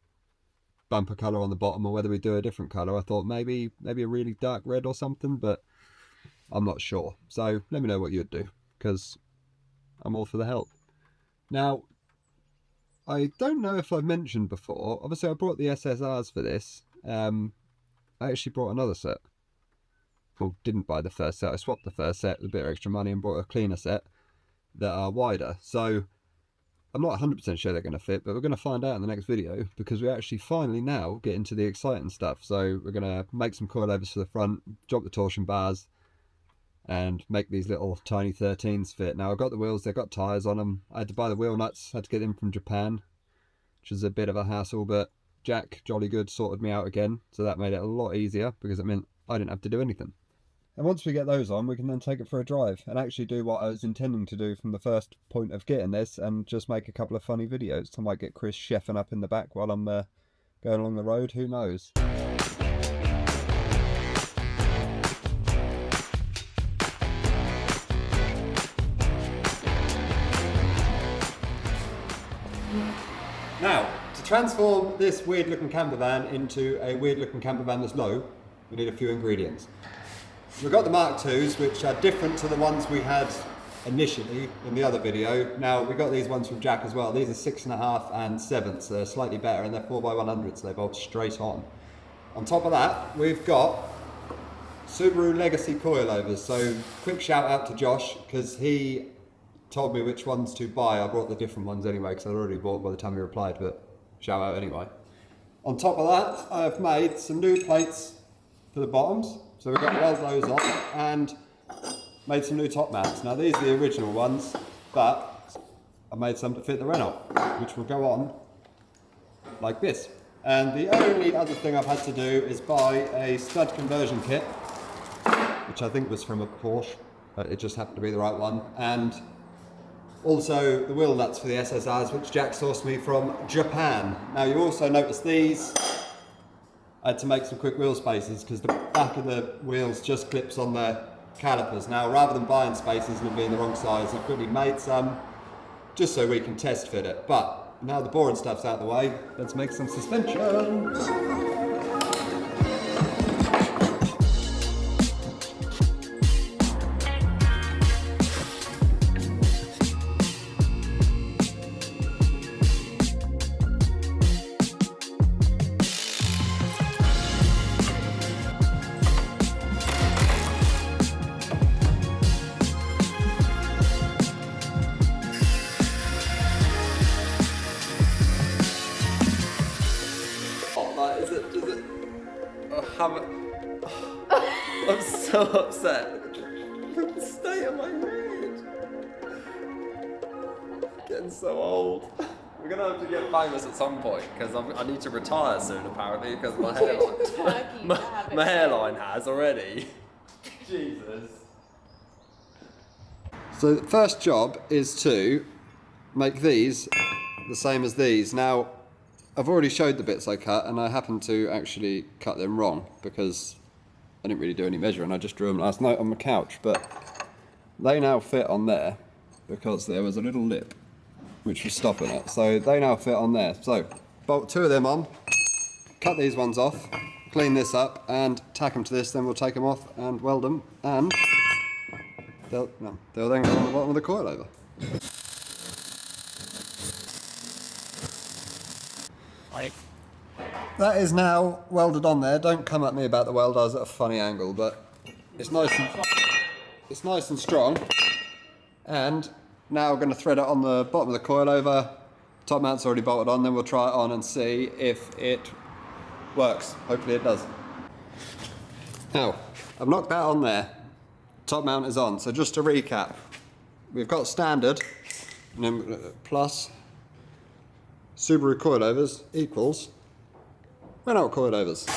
bumper colour on the bottom, or whether we do a different colour. I thought maybe a really dark red or something, but I'm not sure. So let me know what you'd do, because I'm all for the help. Now, I don't know if I've mentioned before, obviously I brought the SSRs for this. I actually brought another set. Well, didn't buy the first set, I swapped the first set with a bit of extra money and brought a cleaner set that are wider. So I'm not 100% sure they're going to fit, but we're going to find out in the next video, because we actually finally now get into the exciting stuff. So we're going to make some coilovers for the front, drop the torsion bars, and make these little tiny 13s fit. Now I've got the wheels, they've got tyres on them. I had to buy the wheel nuts, had to get them from Japan, which was a bit of a hassle, but Jack, jolly good, sorted me out again. So that made it a lot easier, because it meant I didn't have to do anything. And once we get those on, we can then take it for a drive and actually do what I was intending to do from the first point of getting this, and just make a couple of funny videos. I might get Chris chefing up in the back while I'm going along the road, who knows. Now, to transform this weird looking camper van into a weird looking camper van that's low, we need a few ingredients. We've got the Mark IIs, which are different to the ones we had initially in the other video. Now, we got these ones from Jack as well. These are 6.5 and 7, so they're slightly better, and they're 4x100, so they bolt straight on. On top of that, we've got Subaru Legacy coilovers. So quick shout out to Josh, because he told me which ones to buy. I bought the different ones anyway, because I'd already bought by the time he replied, but shout out anyway. On top of that, I've made some new plates for the bottoms. So we've got to weld those on, and made some new top mounts. Now these are the original ones, but I made some to fit the Renault, which will go on like this. And the only other thing I've had to do is buy a stud conversion kit, which I think was from a Porsche, but it just happened to be the right one. And also the wheel nuts for the SSRs, which Jack sourced me from Japan. Now you also notice these, I had to make some quick wheel spacers because the back of the wheels just clips on the calipers. Now, rather than buying spacers and it being the wrong size, I quickly made some just so we can test fit it. But now the boring stuff's out of the way, let's make some suspensions. I'm so upset. The state of my head. Getting so old. We're gonna have to get famous at some point because I need to retire soon apparently because my hairline has already. Jesus. So the first job is to make these the same as these. Now, I've already showed the bits I cut, and I happened to actually cut them wrong because I didn't really do any measuring. I just drew them last night on my couch, but they now fit on there because there was a little lip which was stopping it. So they now fit on there. So bolt 2 of them on, cut these ones off, clean this up and tack them to this, then we'll take them off and weld them, and they'll then go on the bottom of the coilover. That is now welded on there. Don't come at me about the weld, I was at a funny angle, but it's nice and strong. And now we're going to thread it on the bottom of the coilover. Top mount's already bolted on, then we'll try it on and see if it works. Hopefully it does. Now, I've knocked that on there. Top mount is on. So just to recap, we've got standard, and then plus Subaru coilovers equals Renault coilovers,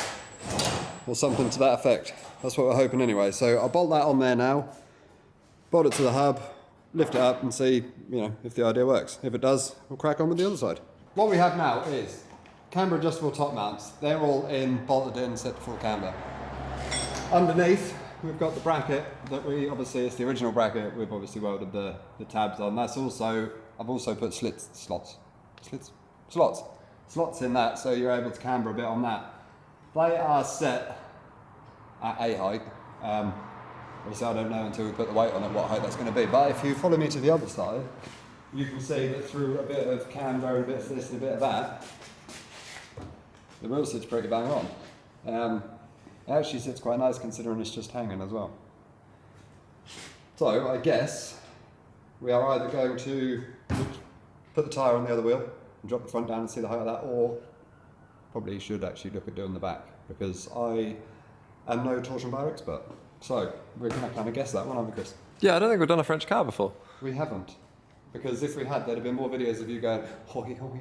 or something to that effect. That's what we're hoping anyway. So I'll bolt that on there now, bolt it to the hub, lift it up and see, if the idea works. If it does, we'll crack on with the other side. What we have now is camber adjustable top mounts. They're all bolted in, set to full camber. Underneath, we've got the bracket that it's the original bracket. We've obviously welded the tabs on. I've also put slots in that, so you're able to camber a bit on that. They are set at a height. Obviously I don't know until we put the weight on it what height that's going to be, but if you follow me to the other side, you can see that through a bit of camber, a bit of this and a bit of that, the wheel sits pretty bang on. It actually sits quite nice considering it's just hanging as well. So I guess we are either going to put the tyre on the other wheel and drop the front down and see the height of that, or probably should actually look at doing the back, because I am no torsion bar expert. So we're going to kind of guess that one, aren't we, Chris? Yeah, I don't think we've done a French car before. We haven't, because if we had, there'd have been more videos of you going, hoi hoi.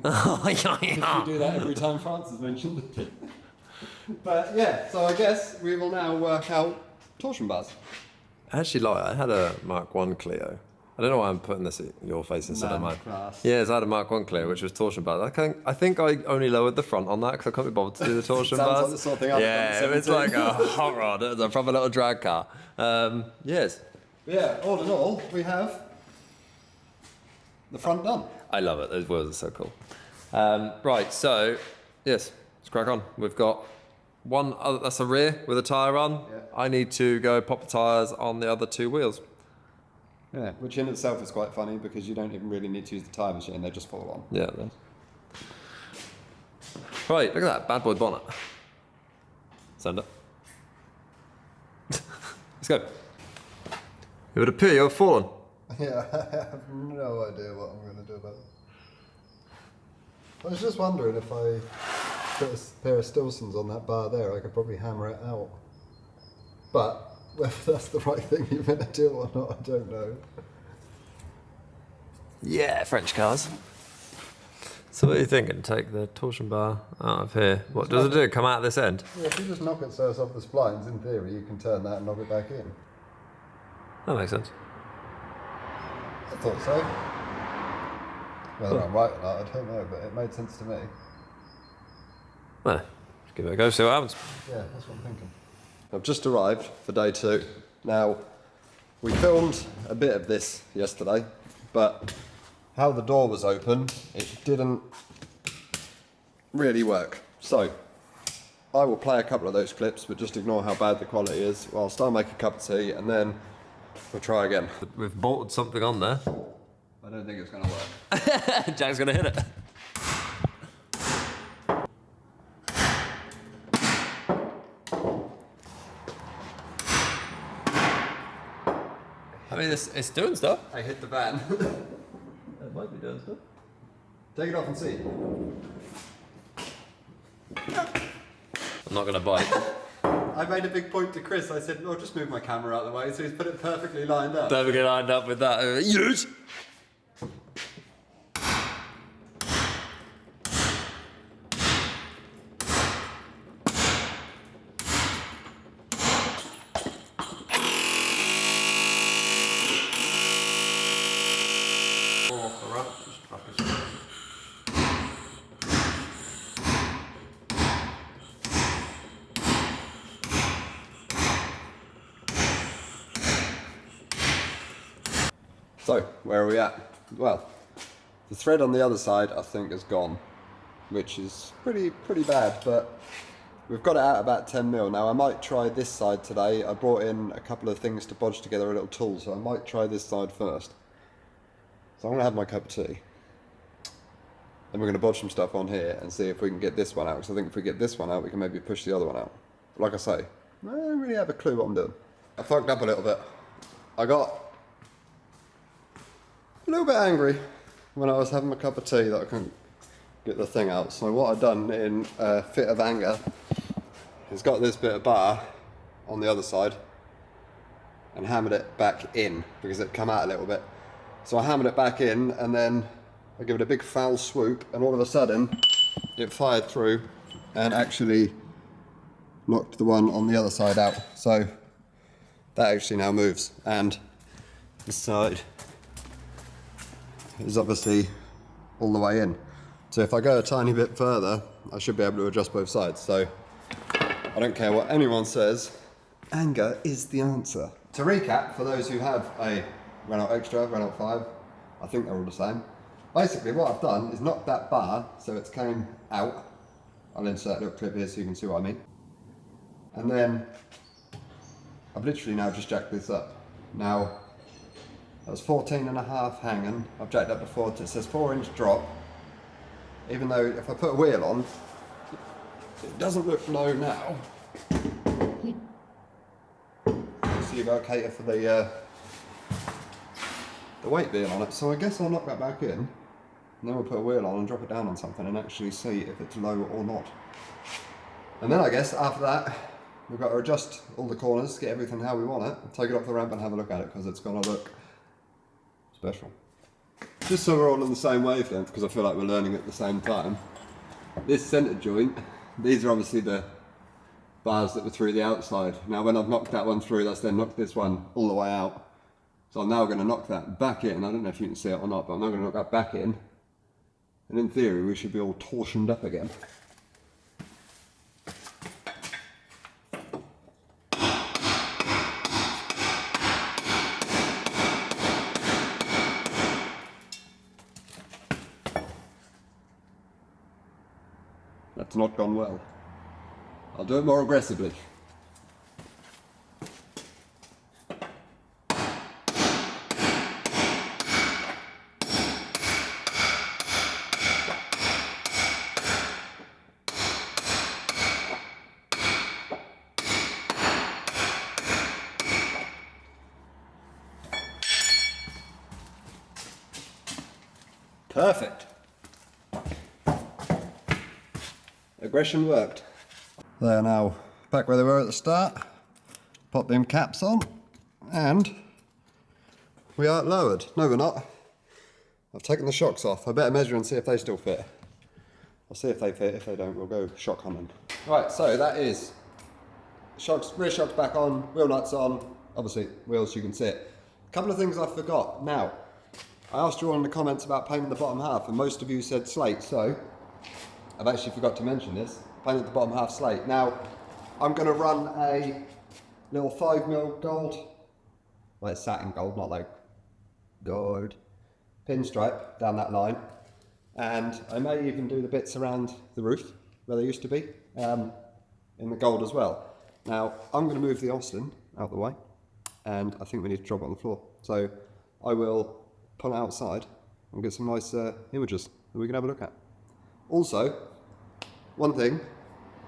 If you do that every time France is mentioned. But yeah, so I guess we will now work out torsion bars. Actually, I had a Mark 1 Clio. I don't know why I'm putting this at your face instead of mine. Class. Yes, I had a Mark 1 Clio, which was torsion bars. I think I only lowered the front on that because I couldn't be bothered to do the torsion Sounds bars. like the sort of thing I've yeah, done at it's like a hot rod. It was a proper little drag car. Yes. Yeah, all in all, we have the front done. I love it. Those wheels are so cool. Right, so, yes, let's crack on. We've got one other, that's a rear with a tyre on. Yeah. I need to go pop the tyres on the other two wheels. Yeah, which in itself is quite funny because you don't even really need to use the tyre machine, they just fall on. Yeah, then. Right, look at that bad boy bonnet. Send it. Let's go. It would appear you've fallen. Yeah, I have no idea what I'm going to do about it. I was just wondering if I put a pair of Stilsons on that bar there, I could probably hammer it out. But whether that's the right thing you're going to do or not, I don't know. Yeah, French cars. So what are you thinking? Take the torsion bar out of here. What does it do? Come out this end? Yeah, if you just knock it so it's off the splines, in theory, you can turn that and knock it back in. That makes sense. I thought so. Whether I'm right or not, I don't know, but it made sense to me. Well, give it a go, see what happens. Yeah, that's what I'm thinking. I've just arrived for day 2. Now, we filmed a bit of this yesterday, but how the door was open, it didn't really work. So, I will play a couple of those clips, but just ignore how bad the quality is whilst I make a cup of tea, and then we'll try again. We've bolted something on there. I don't think it's going to work. Jack's gonna hit it. I mean, it's doing stuff. I hit the van. It might be doing stuff. Take it off and see. I'm not gonna bite. I made a big point to Chris. I said, "Oh, just move my camera out of the way." So he's put it perfectly lined up. Don't get lined up with that. Yes. So, where are we at? Well, the thread on the other side I think is gone, which is pretty bad, but we've got it out about 10 mil. Now I might try this side today. I brought in a couple of things to bodge together a little tool, so I might try this side first. So I'm gonna have my cup of tea. Then we're gonna bodge some stuff on here and see if we can get this one out, because I think if we get this one out, we can maybe push the other one out. But like I say, I don't really have a clue what I'm doing. I fucked up a little bit. I got a little bit angry when I was having a cup of tea that I couldn't get the thing out. So what I've done in a fit of anger is got this bit of bar on the other side and hammered it back in because it come out a little bit. So I hammered it back in and then I give it a big foul swoop and all of a sudden it fired through and actually knocked the one on the other side out. So that actually now moves, and this side is obviously all the way in. So if I go a tiny bit further, I should be able to adjust both sides. So I don't care what anyone says, anger is the answer. To recap, for those who have a Renault Extra, Renault 5, I think they're all the same. Basically what I've done is knocked that bar so it's came out. I'll insert a little clip here so you can see what I mean. And then I've literally now just jacked this up. Now, that was 14.5 hanging. I've jacked up to it says 4-inch drop. Even though if I put a wheel on, it doesn't look low now. So you've got to cater for the weight being on it. So I guess I'll knock that back in, and then we'll put a wheel on and drop it down on something and actually see if it's low or not. And then I guess after that, we've got to adjust all the corners, get everything how we want it, take it off the ramp and have a look at it because it's going to look special. Just so we're all on the same wavelength, because I feel like we're learning at the same time. This centre joint, these are obviously the bars that were through the outside. Now when I've knocked that one through, that's then knocked this one all the way out. So I'm now going to knock that back in. I don't know if you can see it or not, but I'm now going to knock that back in. And in theory, we should be all torsioned up again. That's not gone well. I'll do it more aggressively. Perfect. Aggression worked. They are now back where they were at the start. Pop them caps on and we are lowered. No, we're not. I've taken the shocks off. I better measure and see if they still fit. I'll see if they fit. If they don't, we'll go shock hunting. Right, so that is shocks, rear shocks back on, wheel nuts on, obviously wheels you can sit. A couple of things I forgot. Now, I asked you all in the comments about painting the bottom half and most of you said slate, so I've actually forgot to mention this. Painted the bottom half slate. Now, I'm going to run a little 5mm gold, well it's satin gold, not like gold, pinstripe down that line. And I may even do the bits around the roof where they used to be, in the gold as well. Now, I'm going to move the Austin out the way and I think we need to drop it on the floor. So I will pull it outside and get some nice images that we can have a look at. Also, one thing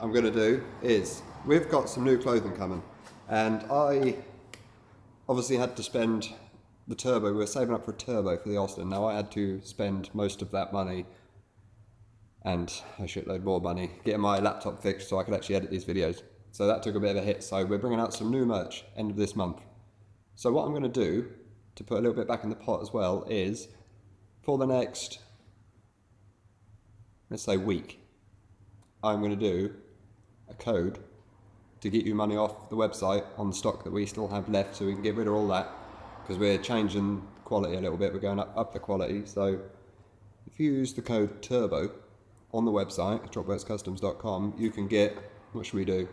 I'm going to do is, we've got some new clothing coming and I obviously had to spend the turbo, we were saving up for a turbo for the Austin. Now I had to spend most of that money and a shitload more money getting my laptop fixed so I could actually edit these videos. So that took a bit of a hit, so we're bringing out some new merch end of this month. So what I'm going to do to put a little bit back in the pot as well is, for the next, let's say week, I'm going to do a code to get you money off the website on the stock that we still have left so we can get rid of all that, because we're changing quality a little bit, we're going up the quality. So if you use the code TURBO on the website, dropworkscustoms.com, you can get, what should we do,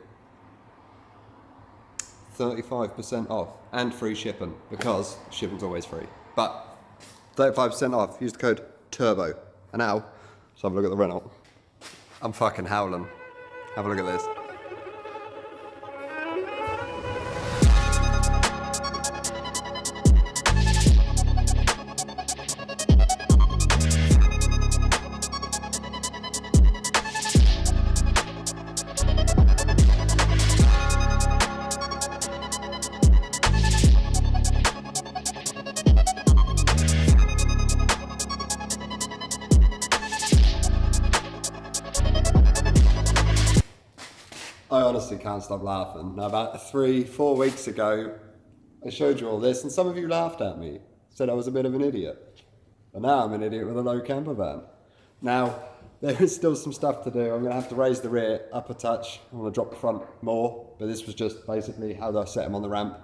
35% off and free shipping, because shipping's always free. But 35% off, use the code TURBO. And now, let's have a look at the Renault. I'm fucking howling. Have a look at this. I honestly can't stop laughing. Now, about 3-4 weeks ago, I showed you all this and some of you laughed at me, said I was a bit of an idiot. But now I'm an idiot with a low camper van. Now, there is still some stuff to do. I'm going to have to raise the rear up a touch. I want to drop the front more, but this was just basically how I set them on the ramp.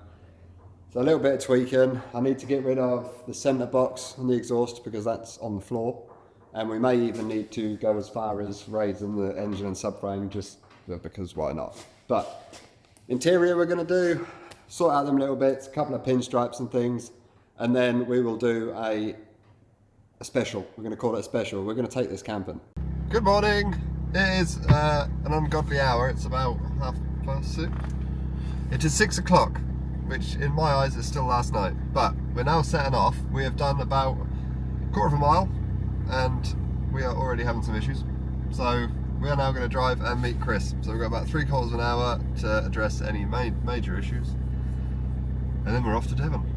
So a little bit of tweaking. I need to get rid of the centre box on the exhaust because that's on the floor. And we may even need to go as far as raising the engine and subframe just because why not. But interior we're going to do, sort out them little bits, a couple of pinstripes and things, and then we will do a special. We're going to call it a special. We're going to take this camping. Good morning. It is an ungodly hour. It's about 6:30. It is 6 o'clock, which in my eyes is still last night. But we're now setting off. We have done about a quarter of a mile and we are already having some issues. So we are now going to drive and meet Chris. So we've got about 3/4 of an hour to address any major issues. And then we're off to Devon.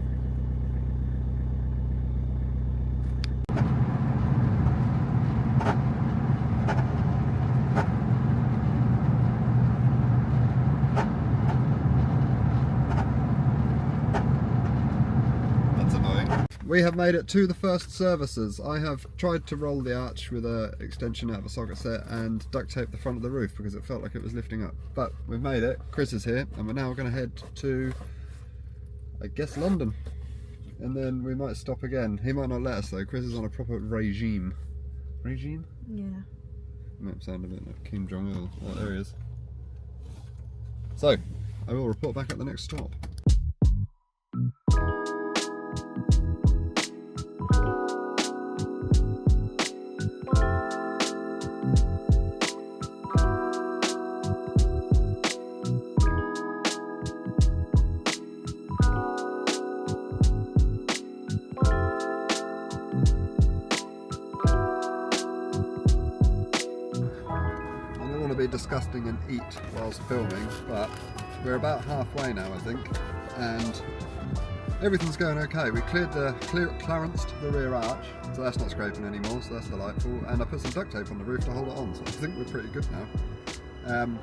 We have made it to the first services. I have tried to roll the arch with an extension out of a socket set and duct tape the front of the roof because it felt like it was lifting up. But we've made it. Chris is here and we're now going to head to, I guess, London. And then we might stop again. He might not let us though. Chris is on a proper regime. Regime? Yeah. Might sound a bit like Kim Jong-il. Oh, there he is. So, I will report back at the next stop. disgusting and eat whilst filming, but we're about halfway now, I think, and everything's going okay. We cleared Clarenced the rear arch, so that's not scraping anymore, so that's delightful, and I put some duct tape on the roof to hold it on, so I think we're pretty good now. I'm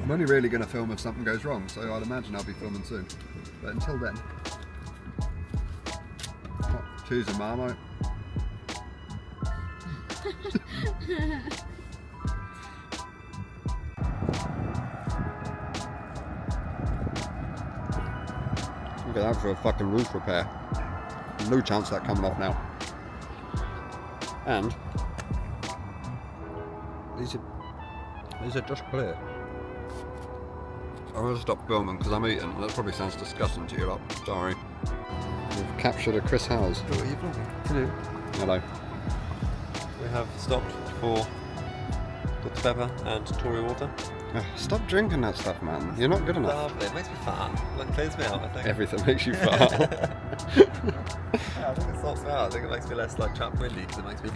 only really going to film if something goes wrong, so I'd imagine I'll be filming soon. But until then, choose a Marmite. Look at that for a fucking roof repair. No chance of that coming off now. And these are just clear. I'm going to stop filming because I'm eating. That probably sounds disgusting to you lot. Sorry. We've captured a Chris Howes. What are you vlogging? Hello. Hello. We have stopped for Dr Pepper and Tory water. Stop drinking that stuff, man. You're not good enough. Lovely, it makes me fat. Like, clears me out, I think. Everything makes you fat. Yeah, I think it sorts me out. I think it makes me less like trapped windy because it makes me...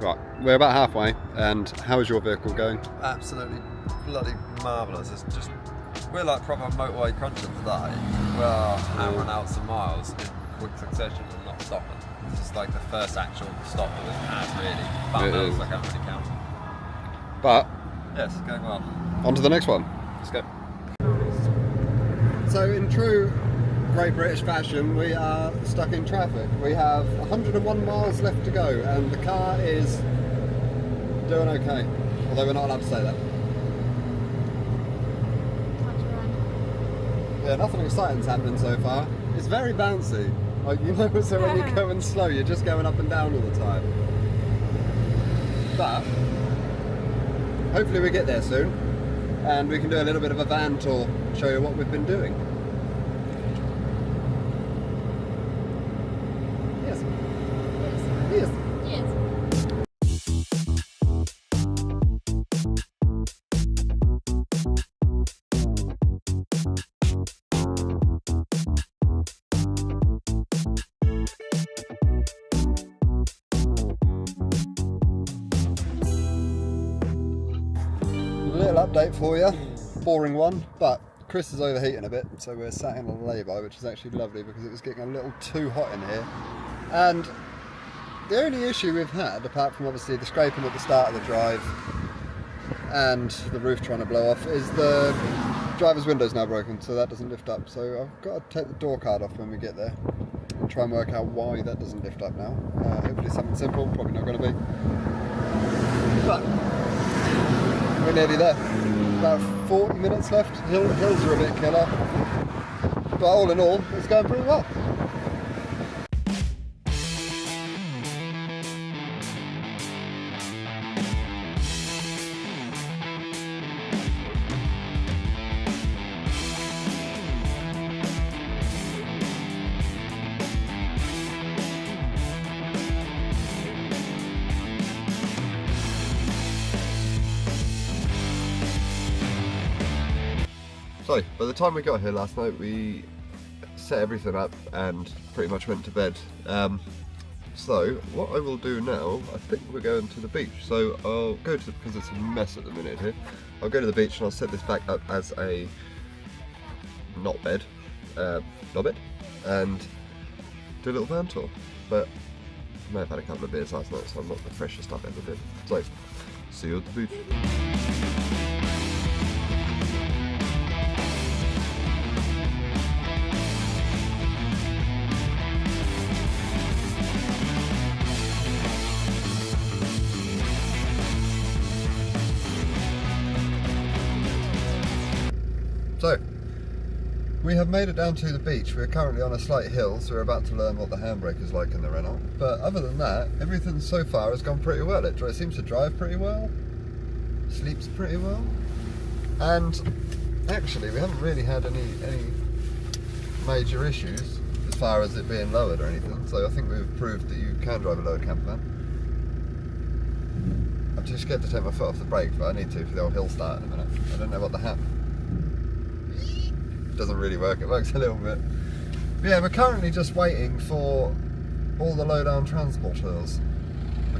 Right, we're about halfway, and how is your vehicle going? Absolutely bloody marvellous. It's just... We're like proper motorway crunching today. We're hammering out some miles in quick succession and not stopping. It's just like the first actual stop that we've had, really. But knows, I can't really count. But Yes, it's going well. on to the next one. Let's go. So in true Great British fashion, we are stuck in traffic. We have 101 miles left to go, and the car is doing okay. Although we're not allowed to say that. Yeah, nothing exciting's happening so far. It's very bouncy. Like, you know, so when you're going slow, you're just going up and down all the time. But hopefully we get there soon, and we can do a little bit of a van tour, show you what we've been doing. Yes. Yes. Yes. Little update for you, boring one, but Chris is overheating a bit, so we're sat in a lay-by, which is actually lovely because it was getting a little too hot in here. And the only issue we've had, apart from obviously the scraping at the start of the drive and the roof trying to blow off, is the driver's window's now broken, so that doesn't lift up. So I've got to take the door card off when we get there and try and work out why that doesn't lift up now. Hopefully something simple, probably not going to be. But we're nearly there. About 40 minutes left. Hills are a bit killer. But all in all, it's going pretty well. So, by the time we got here last night, we set everything up and pretty much went to bed. So, what I will do now, I think we're going to the beach. So, I'll go to, because it's a mess at the minute here, I'll go to the beach and I'll set this back up as a not bed, and do a little van tour. But I may have had a couple of beers last night, so I'm not the freshest I've ever been. So, see you at the beach. So, we have made it down to the beach. We're currently on a slight hill, so we're about to learn what the handbrake is like in the Renault. But other than that, everything so far has gone pretty well. It seems to drive pretty well, sleeps pretty well, and actually we haven't really had any major issues as far as it being lowered or anything. So I think we've proved that you can drive a lowered camper van. I'm too scared to take my foot off the brake, but I need to for the old hill start in a minute. I don't know what the doesn't really work, it works a little bit. But yeah, we're currently just waiting for all the low-down transporters,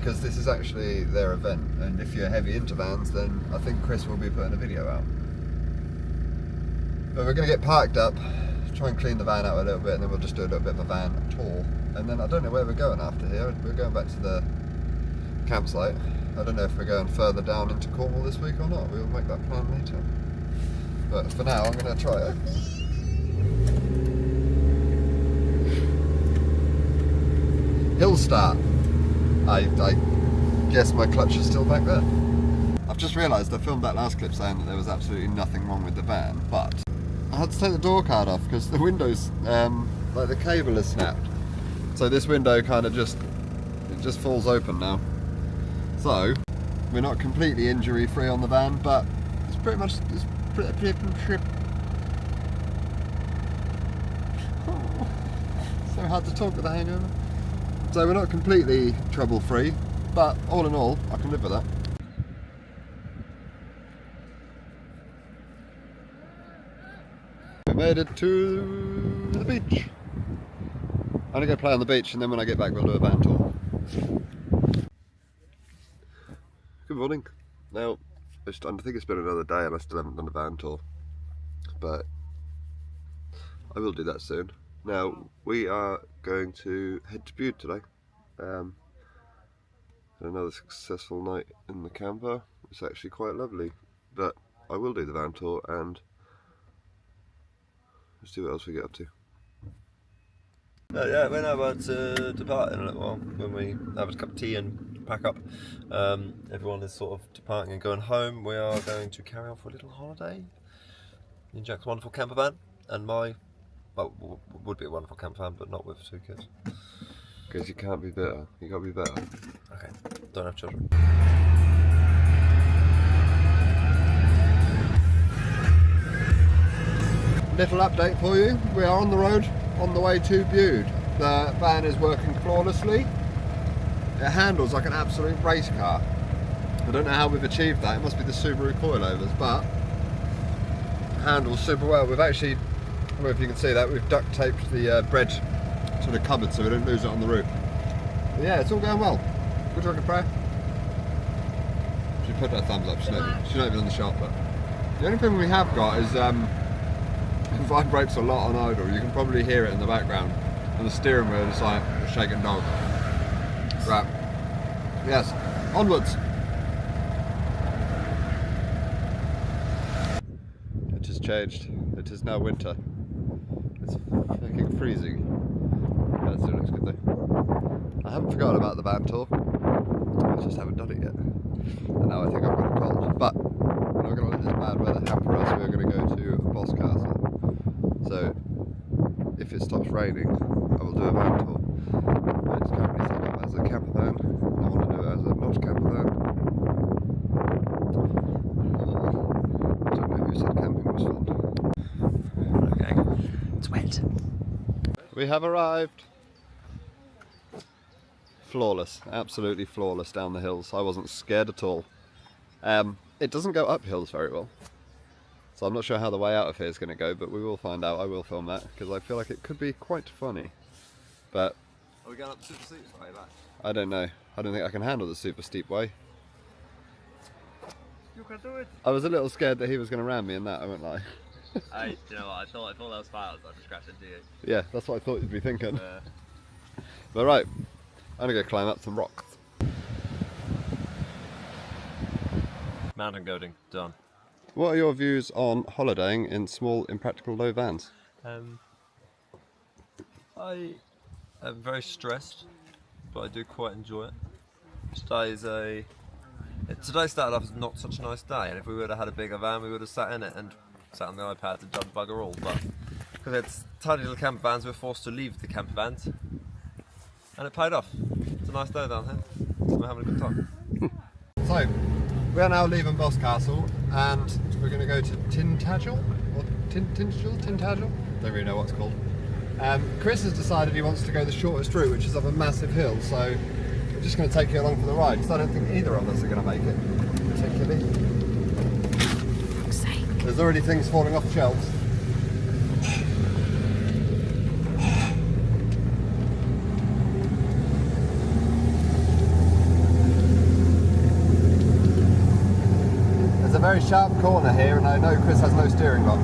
because this is actually their event, and if you're heavy into vans, then I think Chris will be putting a video out. But we're going to get parked up, try and clean the van out a little bit, and then we'll just do a little bit of a van tour. And then I don't know where we're going after here. We're going back to the campsite. I don't know if we're going further down into Cornwall this week or not. We'll make that plan later. But for now, I'm going to try it. Hill start. I guess my clutch is still back there. I've just realised I filmed that last clip saying that there was absolutely nothing wrong with the van, but I had to take the door card off because the windows, like the cable is snapped. So this window kind of just falls open now. So we're not completely injury free on the van, but it's pretty much so hard to talk with a hangover. So we're not completely trouble free, but all in all, I can live with that. We made it to the beach. I'm gonna go play on the beach, and then when I get back we'll do a van tour. Good morning. Now, I think it's been another day and I still haven't done a van tour, but I will do that soon. Now, we are going to head to Bude today. Another successful night in the camper. It's actually quite lovely, but I will do the van tour and let's see what else we get up to. Yeah, we're now about to depart in a little while when we have a cup of tea and pack up. Everyone is sort of departing and going home. We are going to carry on for a little holiday in Jack's wonderful camper van and my, well, would be a wonderful camper van, but not with 2 kids. Because you can't be better. You gotta be better. Okay, don't have children. Little update for you. We are on the road on the way to Bude. The van is working flawlessly. It handles like an absolute race car. I don't know how we've achieved that. It must be the Subaru coilovers, but it handles super well. We've actually, I don't know if you can see that, we've duct taped the bread to the cupboard so we don't lose it on the route. But yeah, it's all going well. Good work, Prayer. She put her thumbs up. She's not even in the shop, but the only thing we have got is it vibrates a lot on idle. You can probably hear it in the background, and the steering wheel is like a shaking dog. Right. Yes. Onwards. It has changed. It is now winter. It's fucking freezing. That still looks good though. I haven't forgotten about the van tour. I just haven't done it yet. And now I think I've got a cold. But we're not going to let this bad weather hamper us. We're going to go to Boss Castle. So if it stops raining, I will do a van tour. But it's currently set up as a camper van. I want to do it as a not camper van. I don't know who said camping was fun. Okay, it's wet. We have arrived. Flawless, absolutely flawless down the hills. I wasn't scared at all. It doesn't go up hills very well. So I'm not sure how the way out of here is going to go, but we will find out. I will film that because I feel like it could be quite funny. But Are we going up the super steep way back? I don't know. I don't think I can handle the super steep way. You can do it. I was a little scared that he was going to ram me in that, I won't lie. You know what, I thought that was fire, I just crashed into you. Yeah, that's what I thought you'd be thinking. But right, I'm going to go climb up some rocks. Mountain goading, done. What are your views on holidaying in small, impractical, low vans? I am very stressed, but I do quite enjoy it. Today started off as not such a nice day, and if we would have had a bigger van, we would have sat in it and sat on the iPad and done bugger all. But because it's tiny little camper vans, we're forced to leave the camper vans, and it paid off. It's a nice day down here. We're having a good time. So, we are now leaving Boss Castle, and we're going to go to Tintagel, or Tintagel? Don't really know what it's called. Chris has decided he wants to go the shortest route, which is up a massive hill, so we're just going to take you along for the ride, because I don't think either of us are going to make it, particularly. There's already things falling off shelves. very sharp corner here, and I know Chris has no steering lock,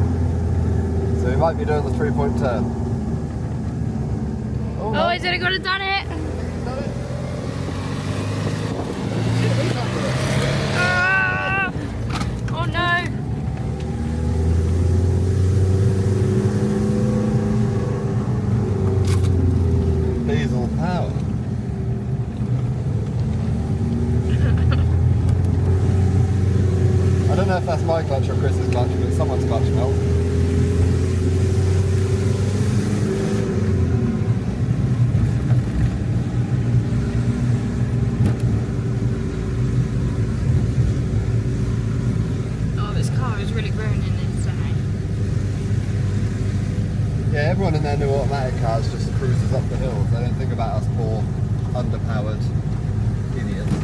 so he might be doing the 3-point turn. Oh, no. he's only got to done it. Ah! Oh no. Diesel power. I don't know if that's my clutch or Chris's clutch, but someone's clutch smell. Oh, this car is really ruining it today. Yeah, everyone in their new automatic cars just cruises up the hills. They don't think about us poor, underpowered idiots.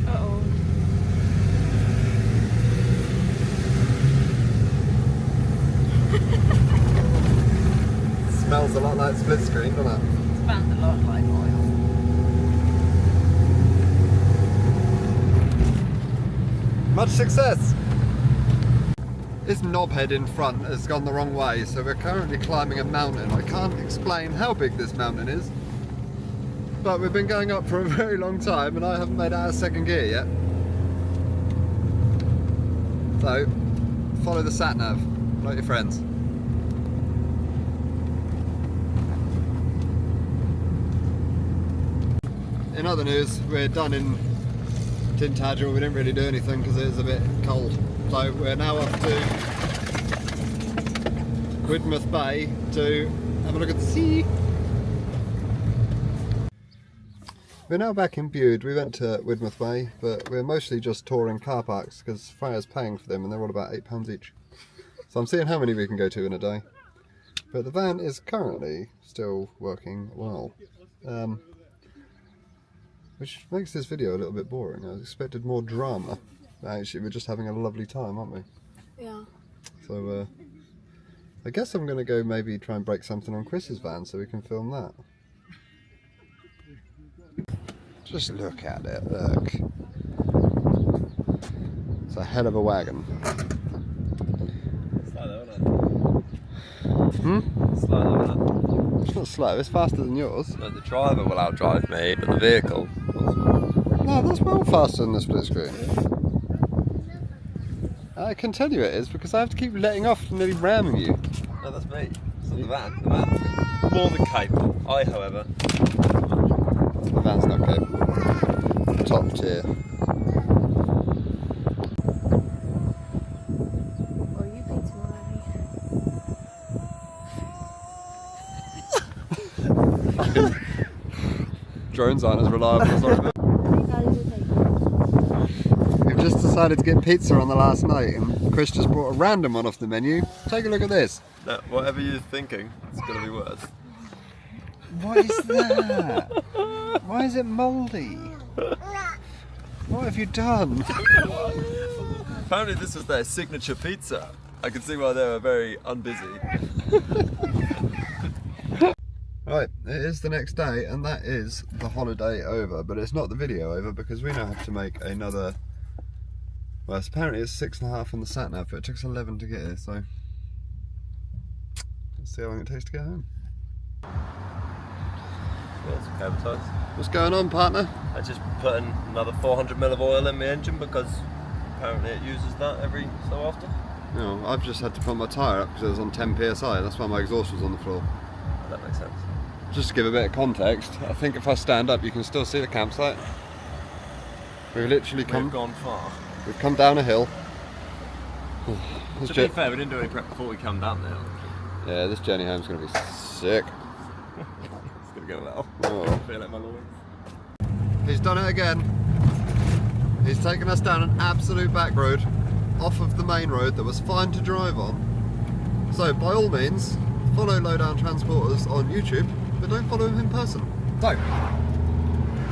Uh-oh. Smells a lot like split screen, doesn't it? Smells a lot like oil. Much success! This knobhead in front has gone the wrong way, so we're currently climbing a mountain. I can't explain how big this mountain is, but we've been going up for a very long time and I haven't made it out of second gear yet. So, follow the sat nav, like your friends. In other news, we're done in Tintagel. We didn't really do anything because it was a bit cold. So we're now off to Widmouth Bay to have a look at the sea. We're now back in Bude. We went to Widmouth Bay, but we're mostly just touring car parks because Freya's paying for them and they're all about £8 each. So I'm seeing how many we can go to in a day. But the van is currently still working well. Which makes this video a little bit boring. I expected more drama. Actually, we're just having a lovely time, aren't we? Yeah. So, I guess I'm going to go maybe try and break something on Chris's van so we can film that. Just look at it, look. It's a hell of a wagon. Slow though, isn't it? Slow though, isn't it? It's not slow, it's faster than yours. No, the driver will outdrive me, but the vehicle. No, that's well faster than the split screen. I can tell you it is because I have to keep letting off and nearly ramming you. No, that's me. It's not the van. The van's more than capable. I, however. The van's not capable. Top tier. Oh, you picked one. Drones aren't as reliable as ours. We've just decided to get pizza on the last night and Chris just brought a random one off the menu. Take a look at this. No, whatever you're thinking, it's going to be worse. What is that? Why is it mouldy? What have you done? Apparently this was their signature pizza. I can see why they were very unbusy. Right, it is the next day and that is the holiday over, but it's not the video over because we now have to make another, well apparently it's 6.5 on the sat nav, but it took us 11 to get here, so let's see how long it takes to get home. Yeah, it's okay with toast. What's going on, partner? I just put in another 400ml of oil in my engine because apparently it uses that every so often. No, I've just had to put my tyre up because it was on 10 psi, that's why my exhaust was on the floor. That makes sense. just to give a bit of context, I think if I stand up you can still see the campsite. We've literally We've gone far. We've come down a hill. To be fair, we didn't do any prep before we come down there. Yeah, this journey home's going to be sick. It's going to get a little. Oh. I feel like my loins. He's done it again. He's taken us down an absolute back road off of the main road that was fine to drive on. So by all means, follow Lowdown Transporters on YouTube, but don't follow him in person. So,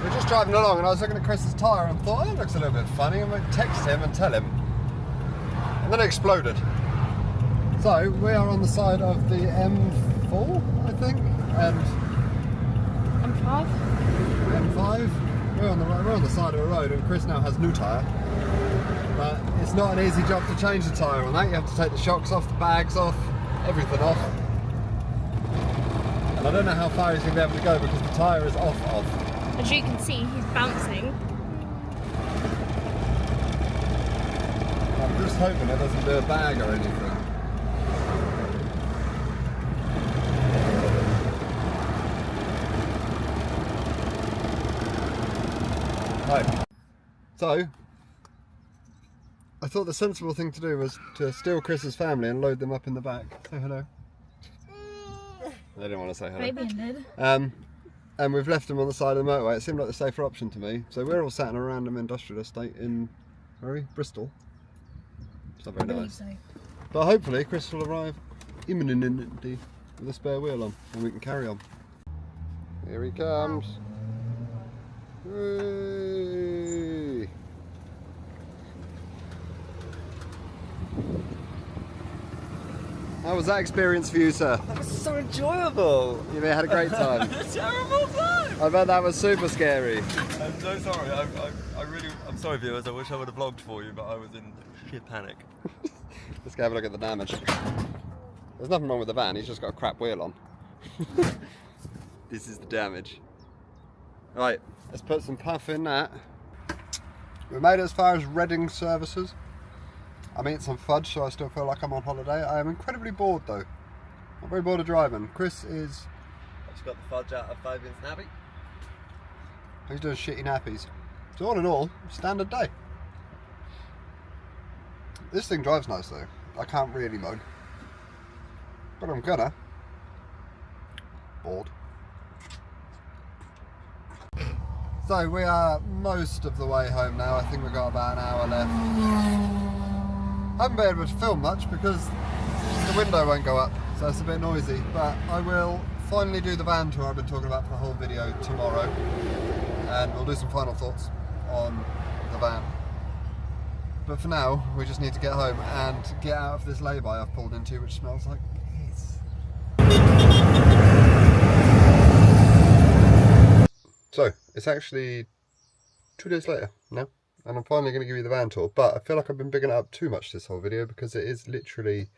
we're just driving along and I was looking at Chris's tyre and thought, oh, it looks a little bit funny. I'm going to text him and tell him. And then it exploded. So, we are on the side of the M4, I think, and M5? M5. We're on the side of the road and Chris now has new tyre. But it's not an easy job to change the tyre on that. You have to take the shocks off, the bags off, everything off. And I don't know how far he's going to be able to go because the tyre is off. As you can see, he's bouncing. I'm just hoping it doesn't do a bag or anything. Right. So, I thought the sensible thing to do was to steal Chris's family and load them up in the back. Say hello. They didn't want to say hello. Maybe did. And we've left them on the side of the motorway. It seemed like the safer option to me. So we're all sat in a random industrial estate in Bristol. It's not very nice. So. But hopefully Chris will arrive imminently with a spare wheel on and we can carry on. Here he comes. Whee! How was that experience for you, sir? That was so enjoyable. You had a great time. Terrible time. I bet that was super scary. I'm so sorry. I'm sorry, viewers. I wish I would have vlogged for you, but I was in sheer panic. Let's go have a look at the damage. There's nothing wrong with the van. He's just got a crap wheel on. This is the damage. Right, let's put some puff in that. We made it as far as Reading services. I'm eating some fudge, so I still feel like I'm on holiday. I am incredibly bored though. I'm very bored of driving. Chris is... I just got the fudge out of Fabian's nappy. He's doing shitty nappies. So all in all, standard day. This thing drives nice though. I can't really moan. But I'm gonna. Bored. So we are most of the way home now. I think we've got about an hour left. I haven't been able to film much because the window won't go up, so it's a bit noisy. But I will finally do the van tour I've been talking about for the whole video tomorrow. And we'll do some final thoughts on the van. But for now, we just need to get home and get out of this lay-by I've pulled into, which smells like piss. So, it's actually 2 days later now, and I'm finally going to give you the van tour, but I feel like I've been bigging it up too much this whole video because it is literally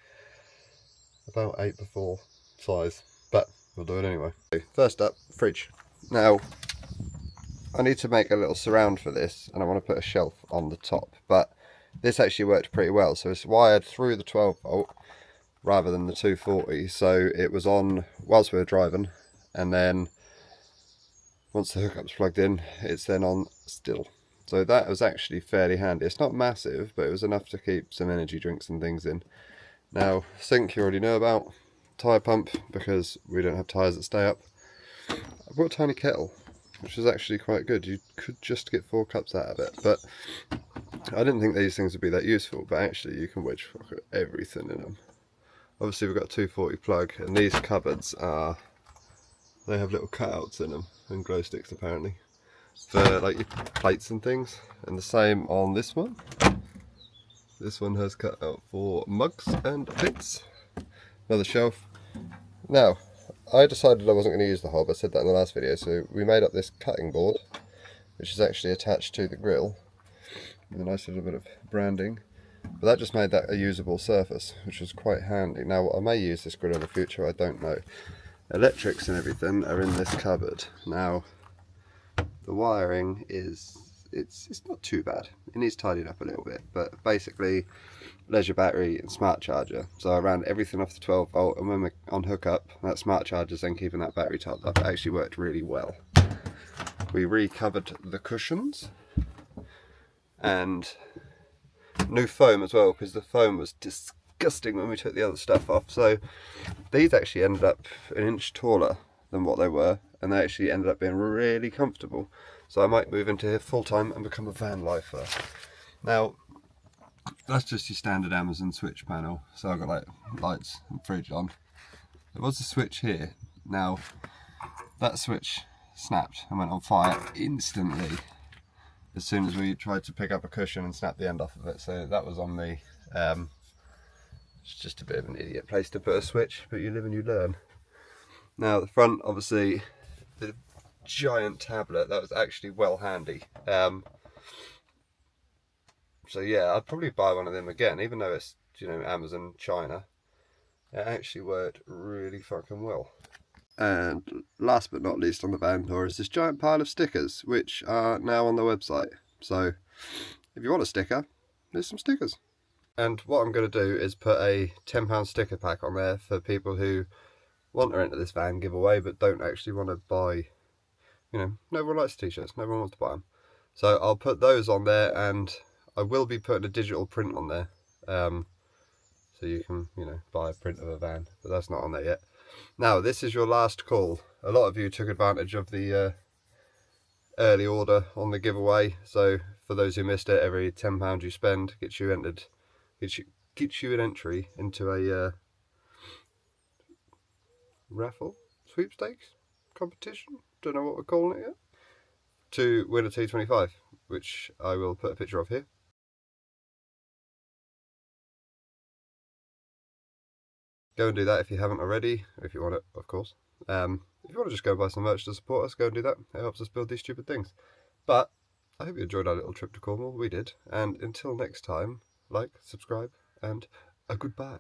about 8x4 size, but we'll do it anyway. First up, fridge. Now, I need to make a little surround for this, and I want to put a shelf on the top, but this actually worked pretty well. So it's wired through the 12 volt rather than the 240, so it was on whilst we were driving, and then once the hookup's plugged in, it's then on still. So that was actually fairly handy. It's not massive, but it was enough to keep some energy drinks and things in. Now, sink you already know about. Tyre pump, because we don't have tyres that stay up. I brought a tiny kettle, which is actually quite good. You could just get 4 cups out of it, but I didn't think these things would be that useful, but actually you can wedge everything in them. Obviously we've got a 240 plug, and these cupboards are, they have little cutouts in them, and glow sticks apparently, for like your plates and things. And the same on this one. This one has cutout for mugs and bits. Another shelf. Now, I decided I wasn't going to use the hob, I said that in the last video, so we made up this cutting board, which is actually attached to the grill, with a nice little bit of branding. But that just made that a usable surface, which was quite handy. Now, I may use this grill in the future, I don't know. Electrics and everything are in this cupboard. Now, the wiring is it's not too bad. It needs tidying up a little bit, but basically leisure battery and smart charger. So I ran everything off the 12 volt, and when we on hookup, that smart charger's then keeping that battery topped up. It actually worked really well. We recovered the cushions and new foam as well, because the foam was disgusting when we took the other stuff off. So these actually ended up an inch taller than what they were, and they actually ended up being really comfortable. So I might move into here full time and become a van lifer. Now that's just your standard Amazon switch panel. So I've got like lights and fridge on. There was a switch here. Now that switch snapped and went on fire instantly as soon as we tried to pick up a cushion and snap the end off of it. So that was on me. It's just a bit of an idiot place to put a switch, but you live and you learn. Now the front, obviously, the giant tablet, that was actually well handy. So yeah, I'd probably buy one of them again, even though it's, you know, Amazon China. It actually worked really fucking well. And last but not least on the van door is this giant pile of stickers, which are now on the website. So if you want a sticker, there's some stickers. And what I'm going to do is put a £10 sticker pack on there for people who want to enter this van giveaway but don't actually want to buy, you know, no one likes t-shirts, no one wants to buy them. So I'll put those on there, and I will be putting a digital print on there. So you can, you know, buy a print of a van, but that's not on there yet. Now, this is your last call. A lot of you took advantage of the early order on the giveaway. So for those who missed it, every £10 you spend gets you entered, gets you an entry into a raffle, sweepstakes, competition, don't know what we're calling it yet, to win a T25, which I will put a picture of here. Go and do that if you haven't already, if you want it, of course. If you want to just go and buy some merch to support us, go and do that. It helps us build these stupid things. But I hope you enjoyed our little trip to Cornwall. We did. And until next time, like, subscribe, and a goodbye.